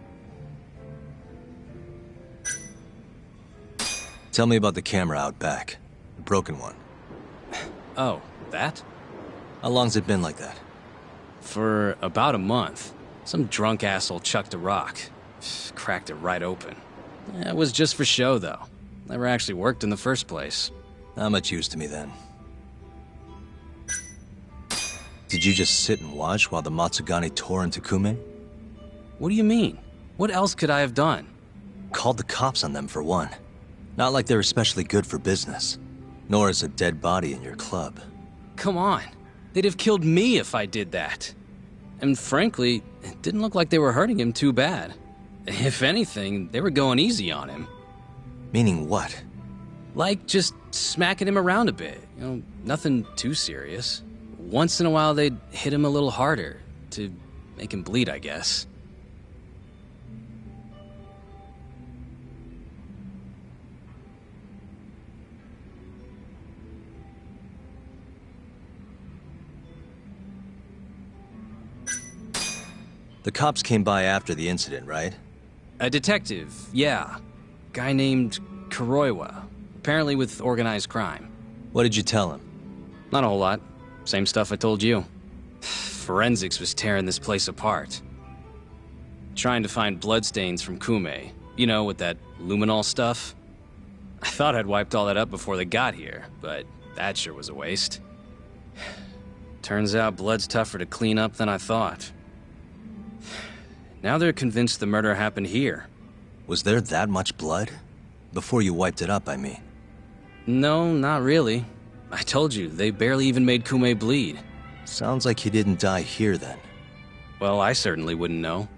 Tell me about the camera out back. The broken one. Oh, that? How long's it been like that? For about a month. Some drunk asshole chucked a rock. Cracked it right open. It was just for show, though. Never actually worked in the first place. Not much use to me, then. Did you just sit and watch while the Matsugane tore into Kume? What do you mean? What else could I have done? Called the cops on them for one. Not like they're especially good for business. Nor is a dead body in your club. Come on. They'd have killed me if I did that. And frankly, it didn't look like they were hurting him too bad. If anything, they were going easy on him. Meaning what? Like, just smacking him around a bit. You know, nothing too serious. Once in a while, they'd hit him a little harder, to make him bleed, I guess. The cops came by after the incident, right? A detective, yeah. Guy named Kuroiwa. Apparently with organized crime. What did you tell him? Not a whole lot. Same stuff I told you. Forensics was tearing this place apart. Trying to find bloodstains from Kume. You know, with that luminol stuff. I thought I'd wiped all that up before they got here, but that sure was a waste. Turns out blood's tougher to clean up than I thought. Now they're convinced the murder happened here. Was there that much blood? Before you wiped it up, I mean. No, not really. I told you, they barely even made Kume bleed. Sounds like he didn't die here, then. Well, I certainly wouldn't know.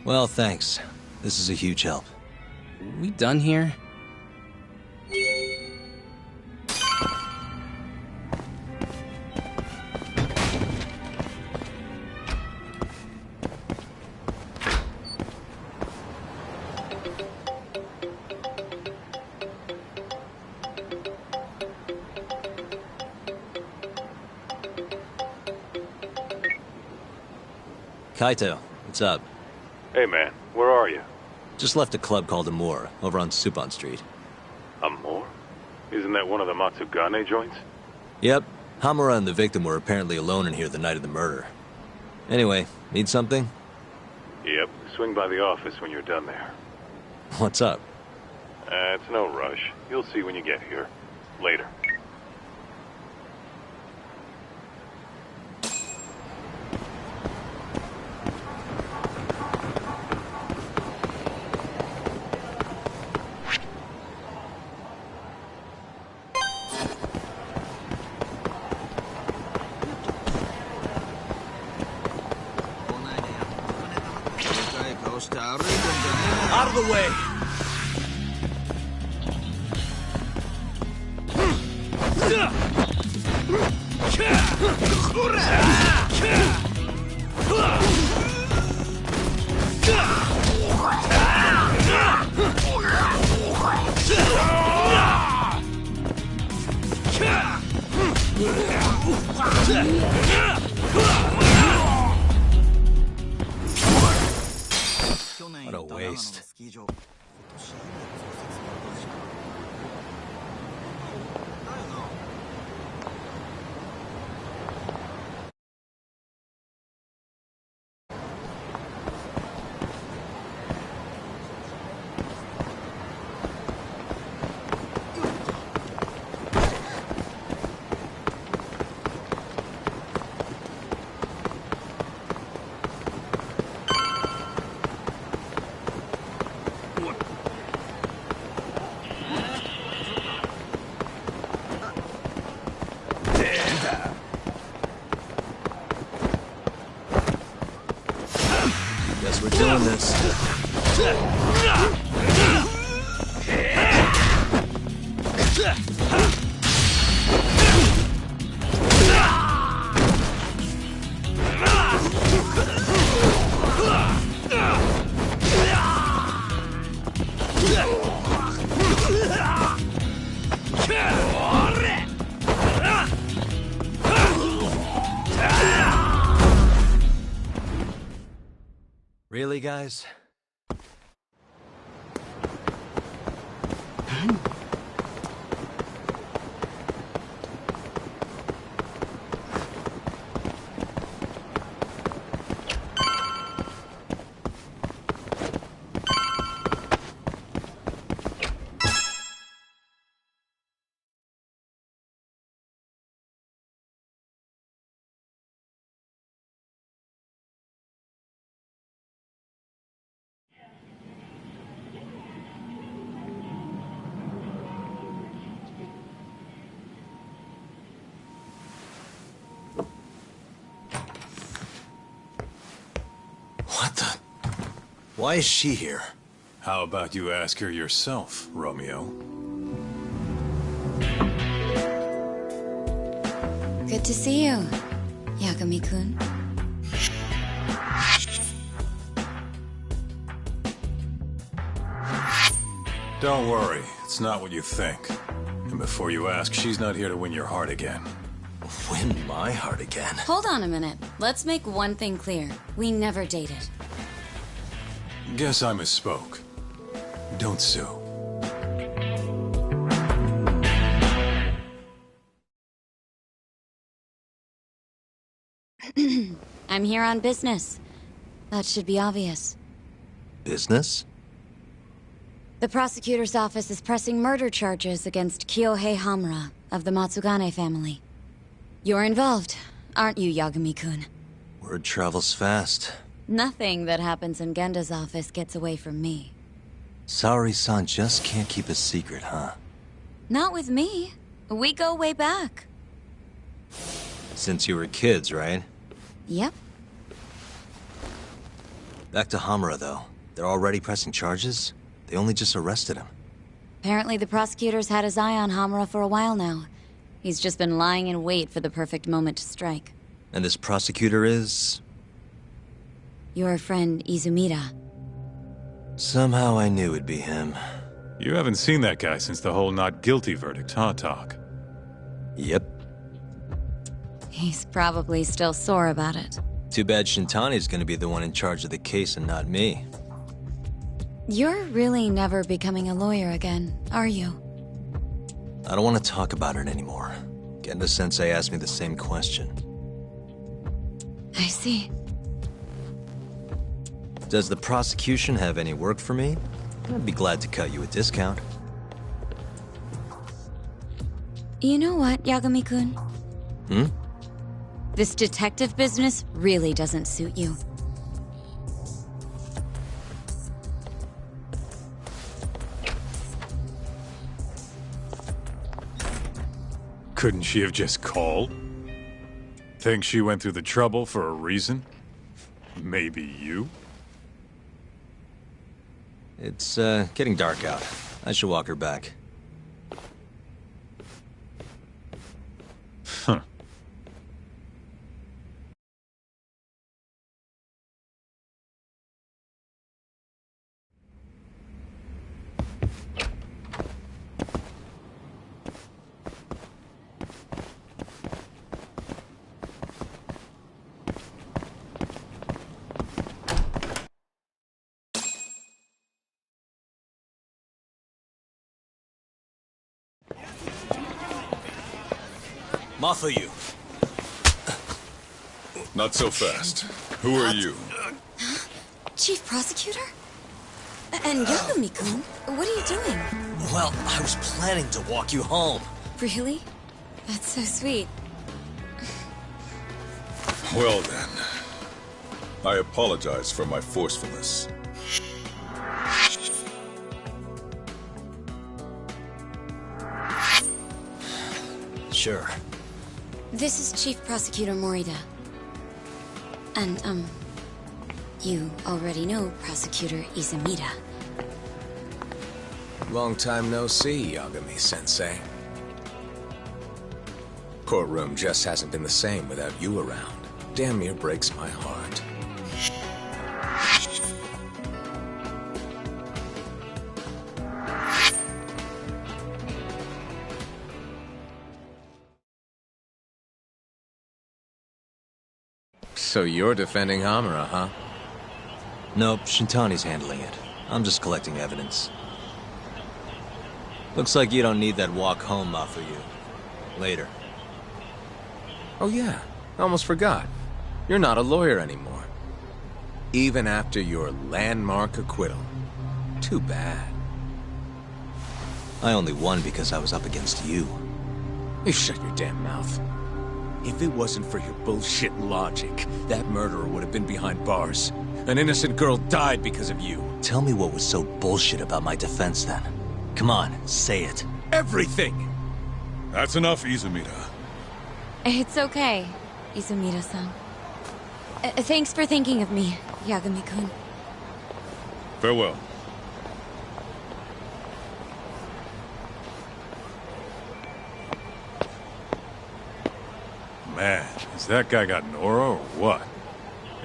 Well, thanks. This is a huge help. We done here? Kaito, what's up? Hey man, where are you? Just left a club called Amore, over on Supon Street. Amore? Isn't that one of the Matsugane joints? Yep. Hamura and the victim were apparently alone in here the night of the murder. Anyway, need something? Yep, swing by the office when you're done there. What's up? It's no rush. You'll see when you get here. Later. Out of the way! What a waste. Guess we're doing this. Really, guys? Why is she here? How about you ask her yourself, Romeo? Good to see you, Yagami-kun. Don't worry, it's not what you think. And before you ask, she's not here to win your heart again. Win my heart again? Hold on a minute. Let's make one thing clear. We never dated. Guess I misspoke. Don't sue. I'm here on business. That should be obvious. Business? The prosecutor's office is pressing murder charges against Kyohei Hamura of the Matsugane family. You're involved, aren't you, Yagami-kun? Word travels fast. Nothing that happens in Genda's office gets away from me. Saori-san just can't keep a secret, huh? Not with me. We go way back. Since you were kids, right? Yep. Back to Hamura, though. They're already pressing charges? They only just arrested him. Apparently the prosecutor's had his eye on Hamura for a while now. He's just been lying in wait for the perfect moment to strike. And this prosecutor is? Your friend Izumida. Somehow I knew it'd be him. You haven't seen that guy since the whole not guilty verdict, huh, Talk? Yep. He's probably still sore about it. Too bad Shintani's gonna be the one in charge of the case and not me. You're really never becoming a lawyer again, are you? I don't want to talk about it anymore. Genda-sensei asked me the same question. I see. Does the prosecution have any work for me? I'd be glad to cut you a discount. You know what, Yagami-kun? Hmm? This detective business really doesn't suit you. Couldn't she have just called? Think she went through the trouble for a reason? Maybe you? It's, getting dark out. I should walk her back. Huh. Mafuyu. Not so fast. Who are you? Chief Prosecutor? And Yagami-kun, what are you doing? Well, I was planning to walk you home. Really? That's so sweet. Well then. I apologize for my forcefulness. Sure. This is Chief Prosecutor Morida. And, you already know Prosecutor Izumida. Long time no see, Yagami-sensei. Courtroom just hasn't been the same without you around. Damn near breaks my heart. So you're defending Hamura, huh? Nope, Shintani's handling it. I'm just collecting evidence. Looks like you don't need that walk home, Mafuyu. Later. Oh yeah, I almost forgot. You're not a lawyer anymore. Even after your landmark acquittal. Too bad. I only won because I was up against you. You shut your damn mouth. If it wasn't for your bullshit logic, that murderer would have been behind bars. An innocent girl died because of you. Tell me what was so bullshit about my defense then. Come on, say it. Everything! That's enough, Izumida. It's okay, Izumida-san. Thanks for thinking of me, Yagami-kun. Farewell. Man, has that guy got Nora or what?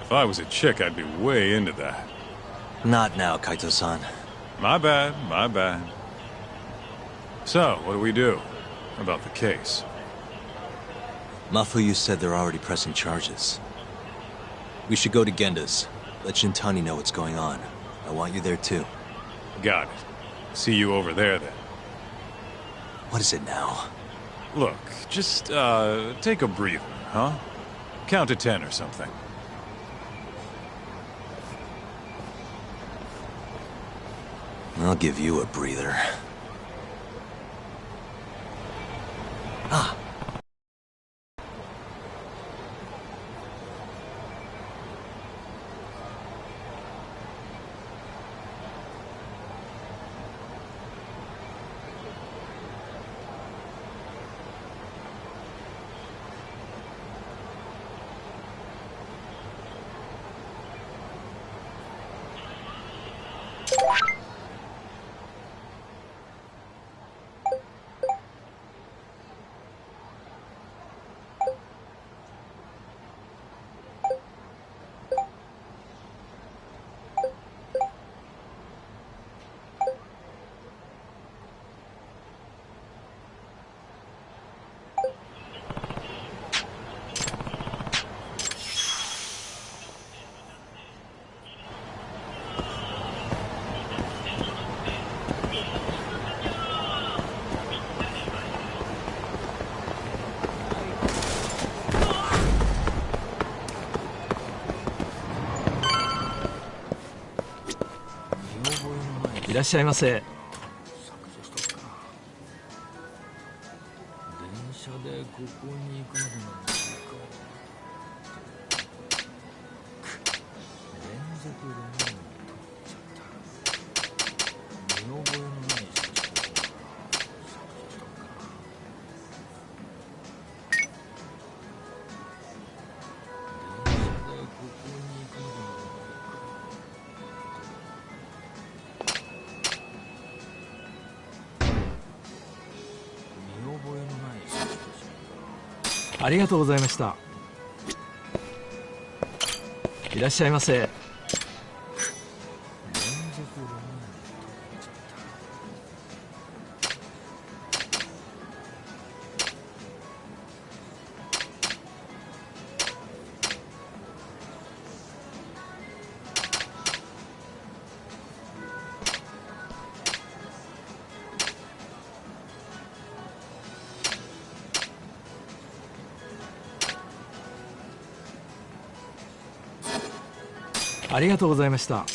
If I was a chick, I'd be way into that. Not now, Kaito-san. My bad, my bad. So, what do we do about the case? Mafuyu said they're already pressing charges. We should go to Genda's. Let Shintani know what's going on. I want you there too. Got it. See you over there then. What is it now? Look, just, take a breather, huh? Count to 10 or something. I'll give you a breather. Ah!いらっしゃいませ。電車でここに行くまでの時間。連続で撮っちゃった。見覚えのない写真を削除しとくか。電車でここに行くまでの時間。ありがとうございました。いらっしゃいませ。ありがとうございました。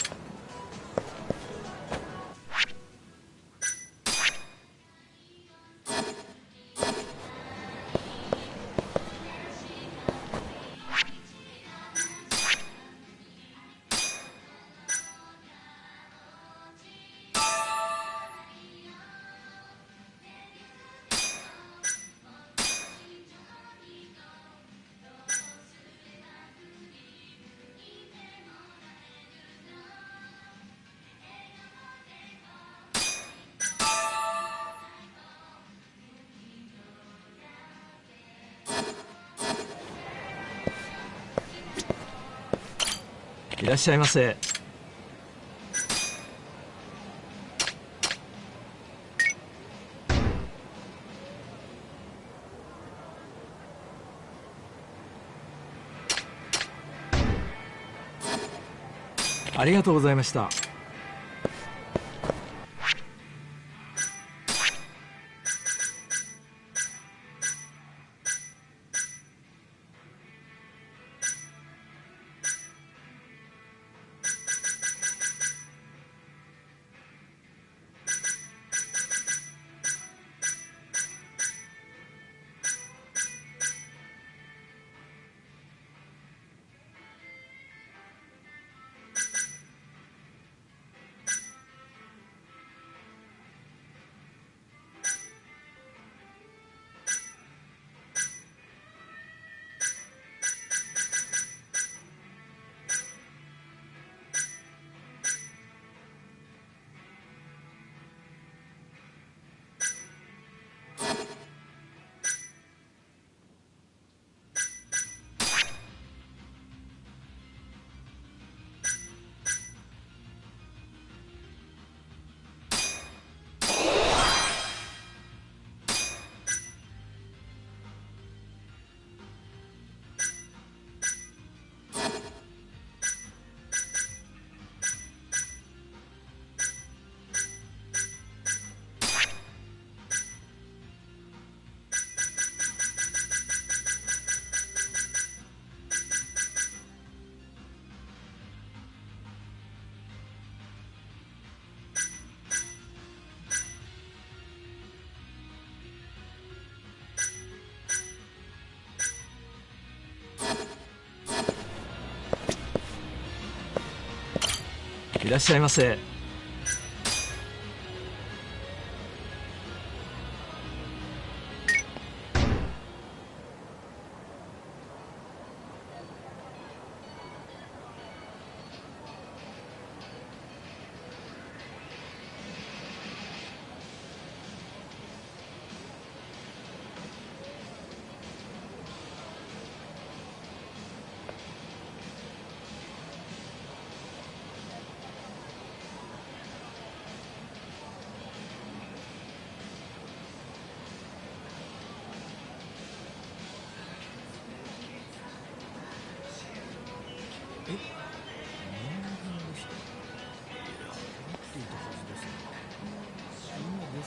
いらっしゃいませ。ありがとうございました。いらっしゃいませ。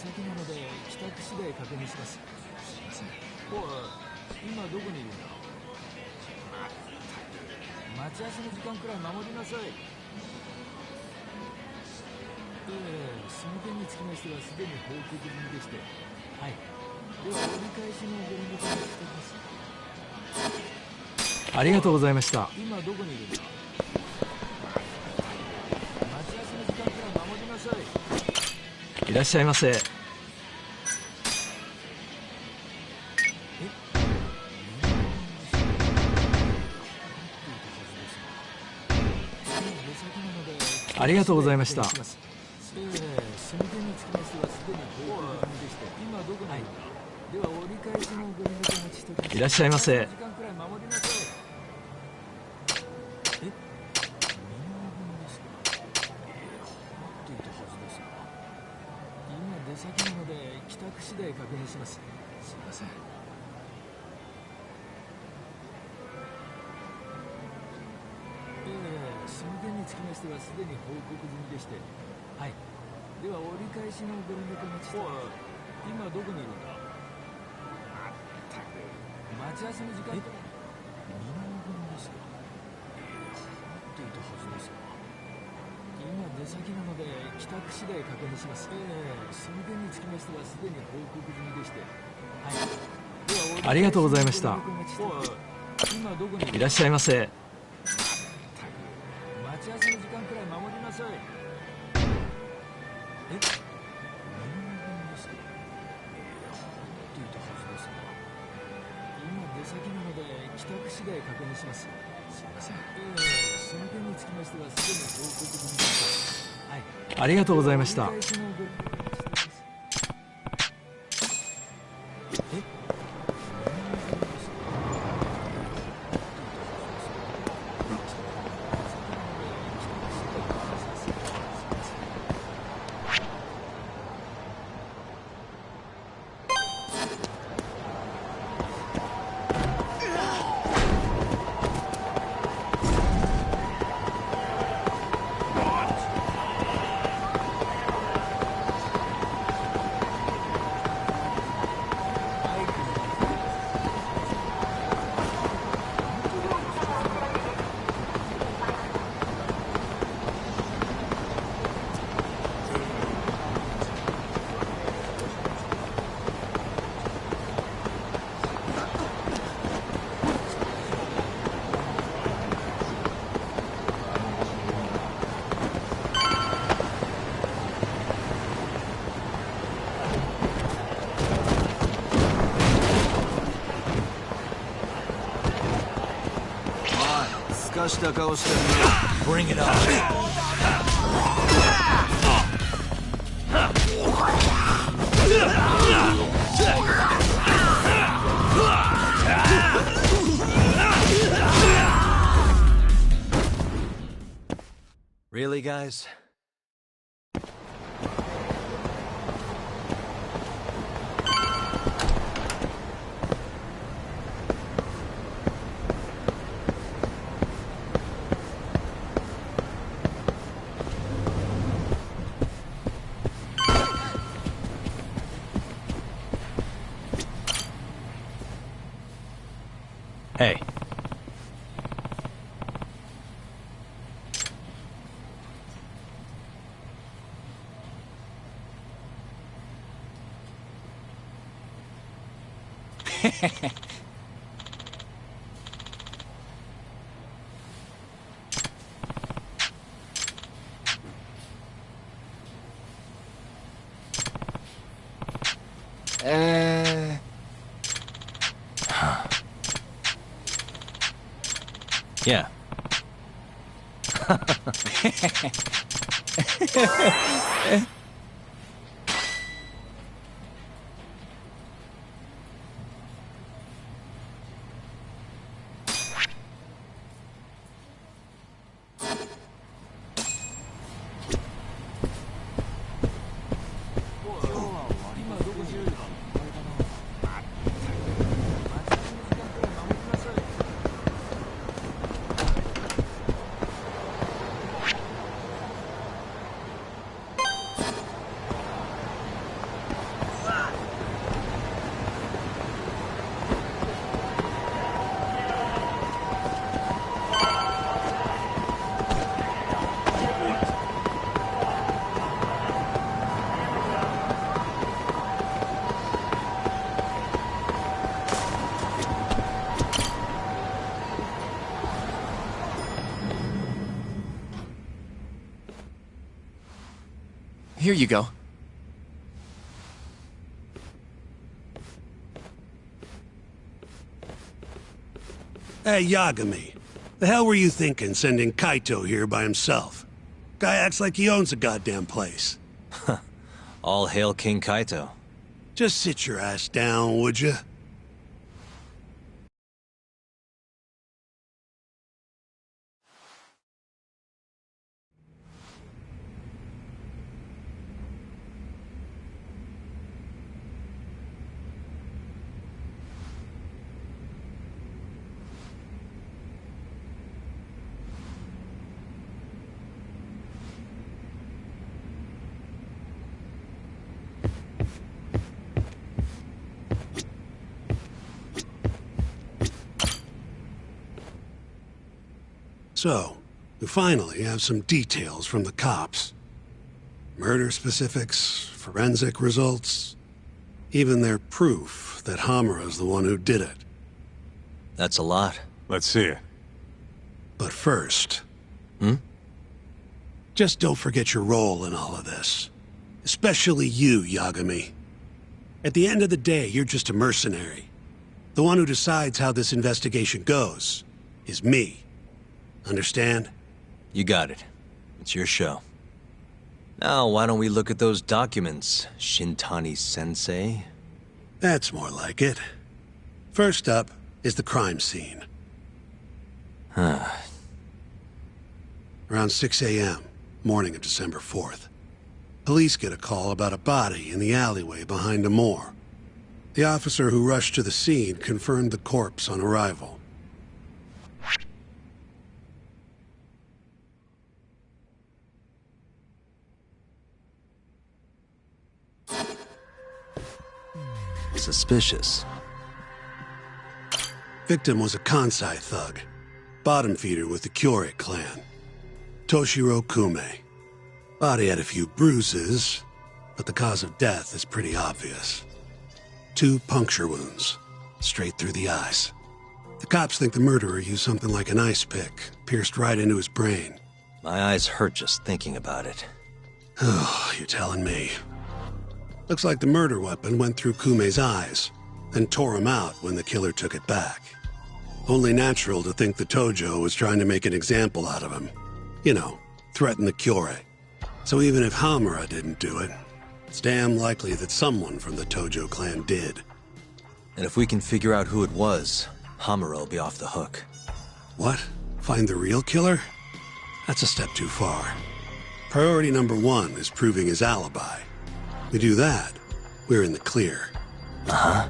先なので帰宅次第確認します。すいません。おい、今どこにいるんだ。待ち合わせの時間くらい守りなさい。その件につきましてはすでに報告済みでして、はい。では折り返しのご連絡をしておきます。ありがとうございました。今どこにいるんだ。待ち合わせの時間くらい守りなさい。いらっしゃいませ。ありがとうございました。その件につきましてはすでに報告済みでして、今どこにいるんだ。では折り返しのご連絡をお待ちしておきます。いらっしゃいませ。時間くらい守りなさい。出先なので帰宅次第確認します。すいません。その件につきましてはすでに報告済みでして、はい。では折り返しのご連絡をお待ちしております。今どこにいるんだ。まったく待ち合わせの時間から身の分ですか。持っていたはずですが。今出先なので帰宅次第確認します。その件につきましてはすでに報告済みでして、はい。ではありがとうございました。今どこにいる。いらっしゃいませ。待ち合わせの時間くらい守りなさい。何者ですか。持っていたはずですが。今出先なので帰宅次第確認します。すいません。その件につきましてはすでに報告済みです。はい。ありがとうございました。すかした顔してるな。Bring it on. Really, guys? Hey. Yeah. Here you go. Hey, Yagami. The hell were you thinking sending Kaito here by himself? Guy acts like he owns the goddamn place. All hail King Kaito. Just sit your ass down, would you? So, we finally have some details from the cops. Murder specifics, forensic results, even their proof that Hamura's the one who did it. That's a lot. Let's see it. But first... Just don't forget your role in all of this. Especially you, Yagami. At the end of the day, you're just a mercenary. The one who decides how this investigation goes is me. Understand? You got it. It's your show. Now, why don't we look at those documents, Shintani-sensei? That's more like it. First up is the crime scene. Around 6 a.m., morning of December 4th. Police get a call about a body in the alleyway behind a moor. The officer who rushed to the scene confirmed the corpse on arrival. Suspicious. Victim was a Kansai thug, bottom feeder with the Kyorei clan. Toshiro Kume. Body had a few bruises, but the cause of death is pretty obvious. 2 puncture wounds, straight through the eyes. The cops think the murderer used something like an ice pick, pierced right into his brain. My eyes hurt just thinking about it. Oh, you're telling me. Looks like the murder weapon went through Kume's eyes, then tore him out when the killer took it back. Only natural to think the Tojo was trying to make an example out of him. You know, threaten the Kyorei. So even if Hamura didn't do it, it's damn likely that someone from the Tojo clan did. And if we can figure out who it was, Hamura will be off the hook. What? Find the real killer? That's a step too far. Priority number 1 is proving his alibi. We do that, we're in the clear. Uh-huh.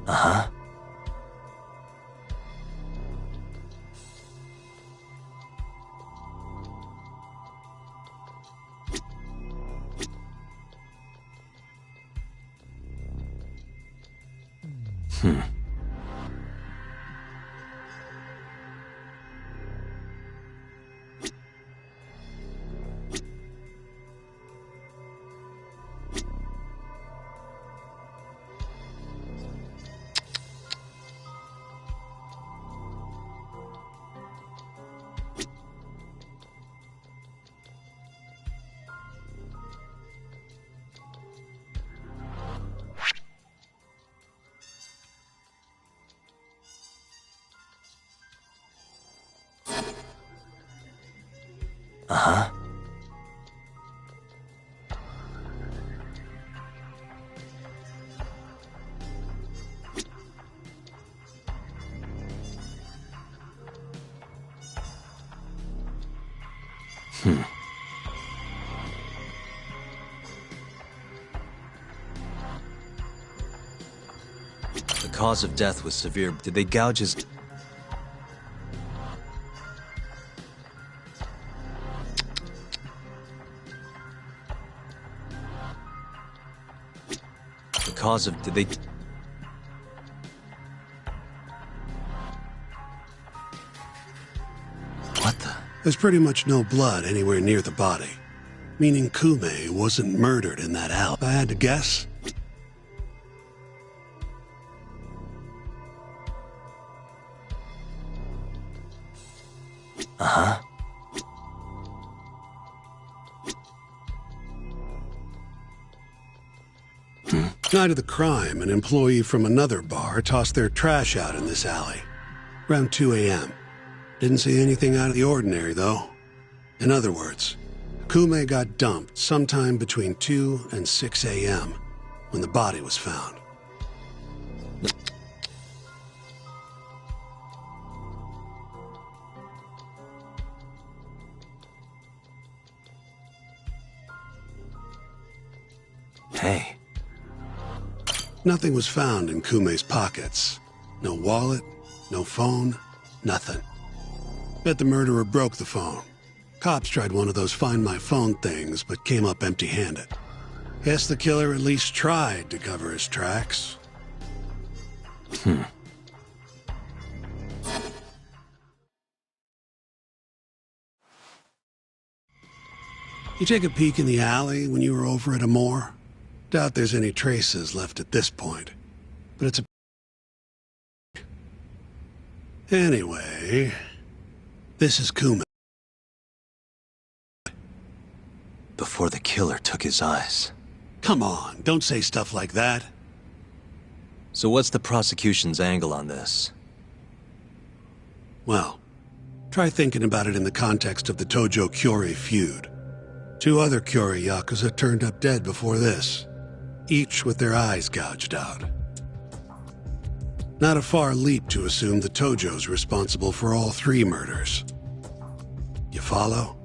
Uh-huh. Uh-huh. The cause of death was severe. Did they gouge his... The cause of... Did they... What the... There's pretty much no blood anywhere near the body, meaning Kume wasn't murdered in that alley. If I had to guess, Uh-huh. night of the crime, an employee from another bar tossed their trash out in this alley, around 2 a.m. Didn't see anything out of the ordinary, though. In other words, Kume got dumped sometime between 2 and 6 a.m. when the body was found. Hey. Nothing was found in Kume's pockets. No wallet, no phone, nothing. Bet the murderer broke the phone. Cops tried one of those Find My Phone things, but came up empty-handed. Guess the killer at least tried to cover his tracks. You take a peek in the alley when you were over at Amore? Doubt there's any traces left at this point. But it's a... Anyway... This is Kume. Before the killer took his eyes. Come on, don't say stuff like that. So what's the prosecution's angle on this? Well, try thinking about it in the context of the Tojo-Kyorei feud. 2 other Kyorei Yakuza turned up dead before this, each with their eyes gouged out. Not a far leap to assume the Tojo's responsible for all 3 murders. You follow?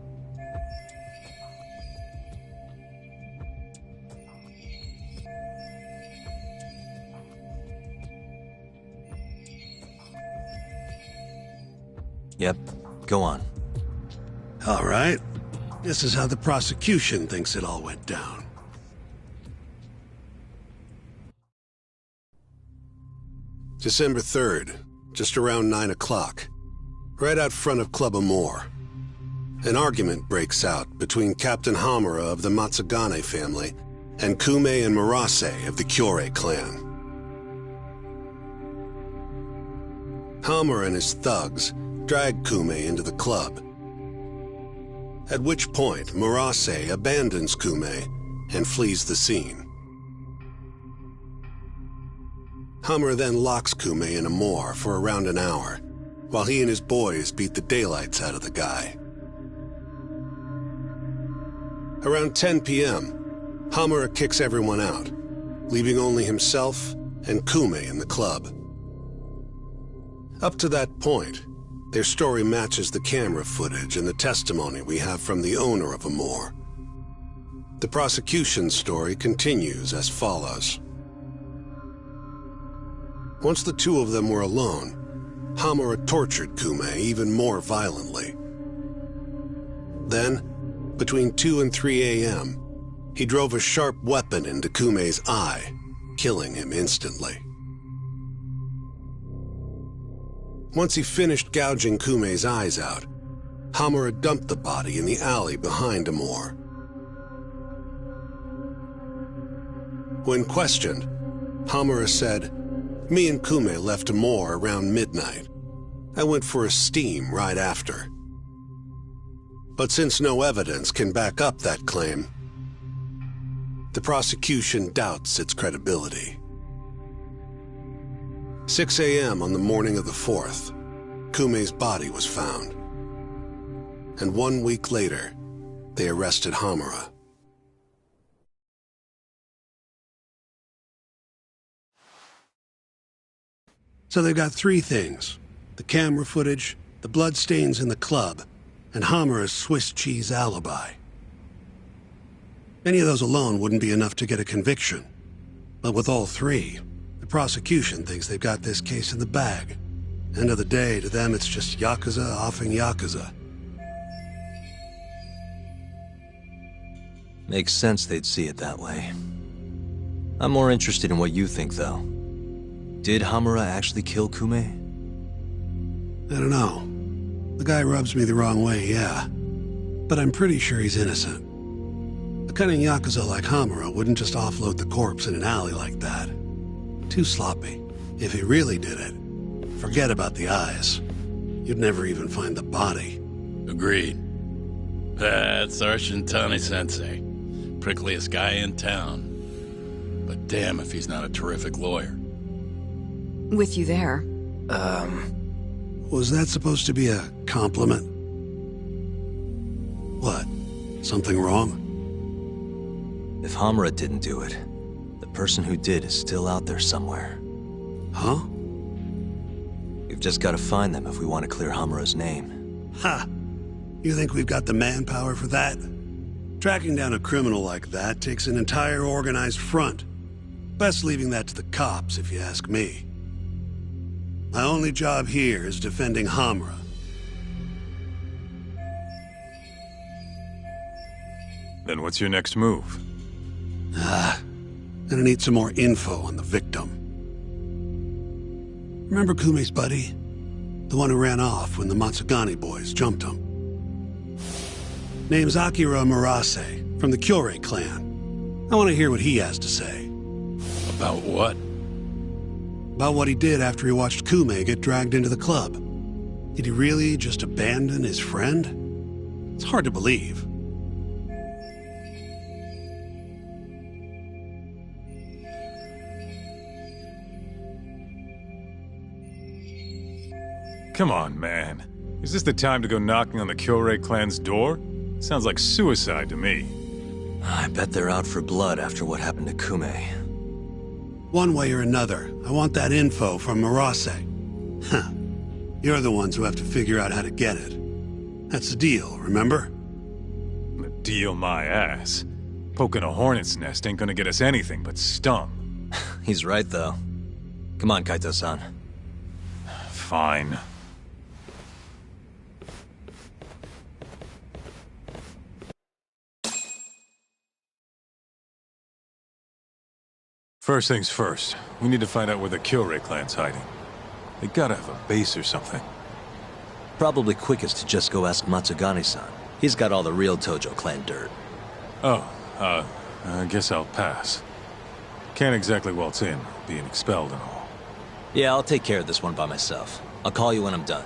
Yep, go on. All right. This is how the prosecution thinks it all went down. December 3rd, just around 9 o'clock, right out front of Club Amore. An argument breaks out between Captain Hamura of the Matsugane family and Kume and Murase of the Kyorei clan. Hamura and his thugs drag Kume into the club, at which point Murase abandons Kume and flees the scene. Hamura then locks Kume in Amore for around an hour, while he and his boys beat the daylights out of the guy. Around 10 p.m., Hamura kicks everyone out, leaving only himself and Kume in the club. Up to that point, their story matches the camera footage and the testimony we have from the owner of Amore. The prosecution's story continues as follows. Once the 2 of them were alone, Hamura tortured Kume even more violently. Then, between 2 and 3 a.m., he drove a sharp weapon into Kume's eye, killing him instantly. Once he finished gouging Kume's eyes out, Hamura dumped the body in the alley behind Amor. When questioned, Hamura said, "Me and Kume left Amor around midnight. I went for a steam right after." But since no evidence can back up that claim, the prosecution doubts its credibility. 6 a.m. on the morning of the 4th, Kume's body was found. And 1 week later, they arrested Hamura. So they've got three things: the camera footage, the bloodstains in the club, and Hamura's Swiss cheese alibi. Any of those alone wouldn't be enough to get a conviction. But with all three, the prosecution thinks they've got this case in the bag. End of the day, to them it's just Yakuza offing Yakuza. Makes sense they'd see it that way. I'm more interested in what you think, though. Did Hamura actually kill Kume? I don't know. The guy rubs me the wrong way, yeah. But I'm pretty sure he's innocent. A cunning Yakuza like Hamura wouldn't just offload the corpse in an alley like that. Too sloppy. If he really did it, forget about the eyes. You'd never even find the body. Agreed. That's our Shintani-sensei. Prickliest guy in town. But damn if he's not a terrific lawyer. With you there. Was that supposed to be a compliment? What? Something wrong? If Hamura didn't do it, the person who did is still out there somewhere. Huh? We've just got to find them if we want to clear Hamura's name. Ha! You think we've got the manpower for that? Tracking down a criminal like that takes an entire organized front. Best leaving that to the cops, if you ask me. My only job here is defending Hamura. Then what's your next move? Gonna need some more info on the victim. Remember Kume's buddy? The one who ran off when the Matsugane boys jumped him. Name's Akira Murase, from the Kyorei clan. I want to hear what he has to say. About what? About what he did after he watched Kume get dragged into the club. Did he really just abandon his friend? It's hard to believe. Come on, man. Is this the time to go knocking on the Kyorei clan's door? Sounds like suicide to me. I bet they're out for blood after what happened to Kume. One way or another, I want that info from Murase. Huh. You're the ones who have to figure out how to get it. That's the deal, remember? The deal my ass. Poking a hornet's nest ain't gonna get us anything but stung. He's right, though. Come on, Kaito-san. Fine. First things first, we need to find out where the Kyorei clan's hiding. They gotta have a base or something. Probably quickest to just go ask Matsugane-san. He's got all the real Tojo clan dirt. Oh, I guess I'll pass. Can't exactly waltz in, being expelled and all. Yeah, I'll take care of this one by myself. I'll call you when I'm done.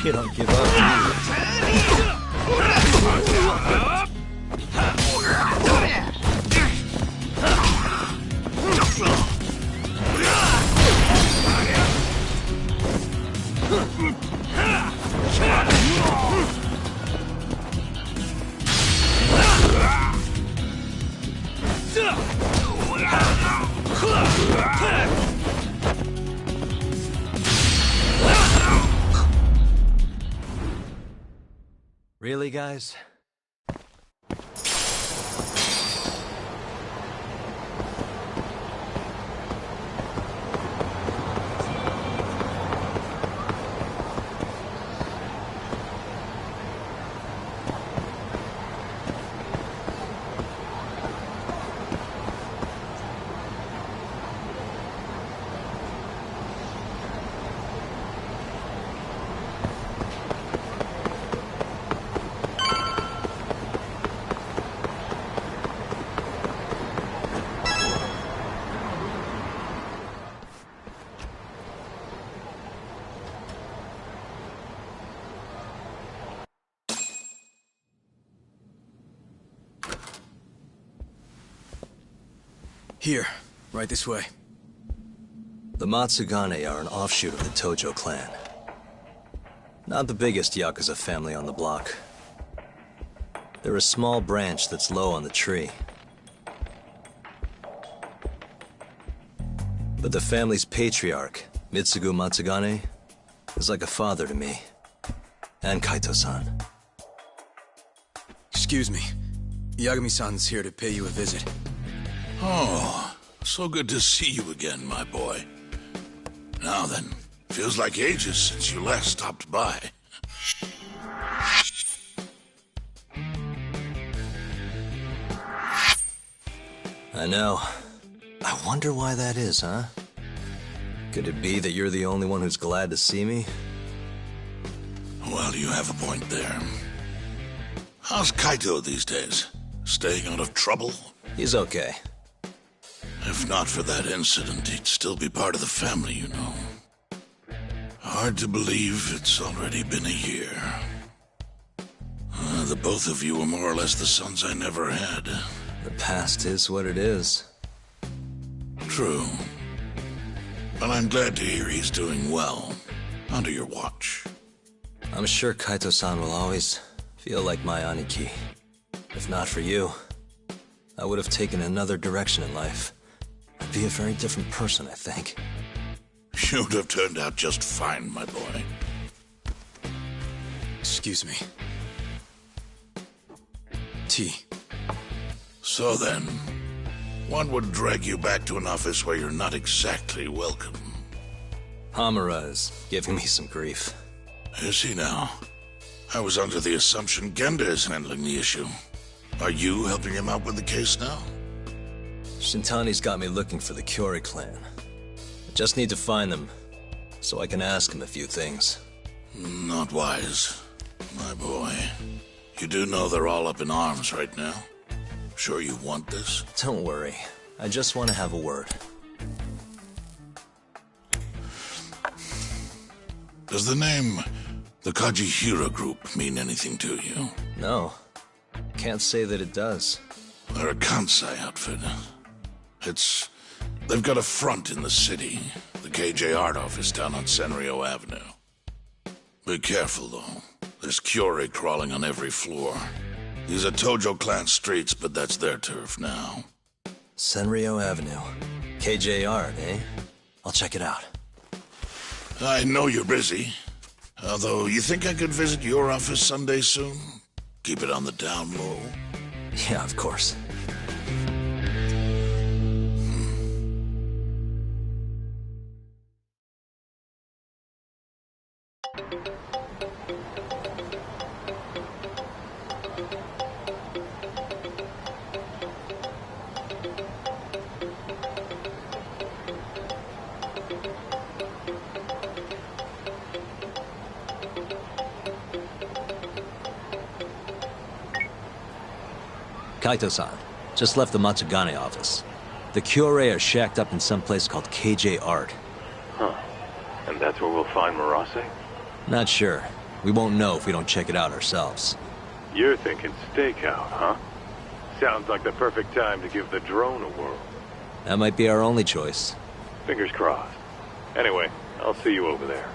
You don't give up. Really, guys? Here, right this way. The Matsugane are an offshoot of the Tojo clan. Not the biggest Yakuza family on the block. They're a small branch that's low on the tree. But the family's patriarch, Mitsugu Matsugane, is like a father to me. And Kaito-san. Excuse me. Yagami-san's here to pay you a visit. Oh, so good to see you again, my boy. Now then, feels like ages since you last stopped by. I know. I wonder why that is, huh? Could it be that you're the only one who's glad to see me? Well, you have a point there. How's Kaito these days? Staying out of trouble? He's okay. If not for that incident, he'd still be part of the family, you know. Hard to believe it's already been a year. The both of you were more or less the sons I never had. The past is what it is. True. But I'm glad to hear he's doing well. Under your watch. I'm sure Kaito-san will always feel like my Aniki. If not for you, I would have taken another direction in life. I'd be a very different person, I think. You'd have turned out just fine, my boy. Excuse me. Tea. So then, what would drag you back to an office where you're not exactly welcome? Hamura is giving me some grief. Is he now? I was under the assumption Genda is handling the issue. Are you helping him out with the case now? Shintani's got me looking for the Kyorei clan. I just need to find them, so I can ask him a few things. Not wise, my boy. You do know they're all up in arms right now? Sure you want this? Don't worry. I just want to have a word. Does the name the Kajihira Group mean anything to you? No. Can't say that it does. They're a Kansai outfit. They've got a front in the city, the KJ Art office down on Senryo Avenue. Be careful, though. There's Kyorei crawling on every floor. These are Tojo clan streets, but that's their turf now. Senryo Avenue. KJ Art, eh? I'll check it out. I know you're busy. Although, you think I could visit your office someday soon? Keep it on the down low. Yeah, of course. Kaito-san, just left the Matsugane office. The Kyorei are shacked up in some place called KJ Art. Huh. And that's where we'll find Murase? Not sure. We won't know if we don't check it out ourselves. You're thinking stakeout, huh? Sounds like the perfect time to give the drone a whirl. That might be our only choice. Fingers crossed. Anyway, I'll see you over there.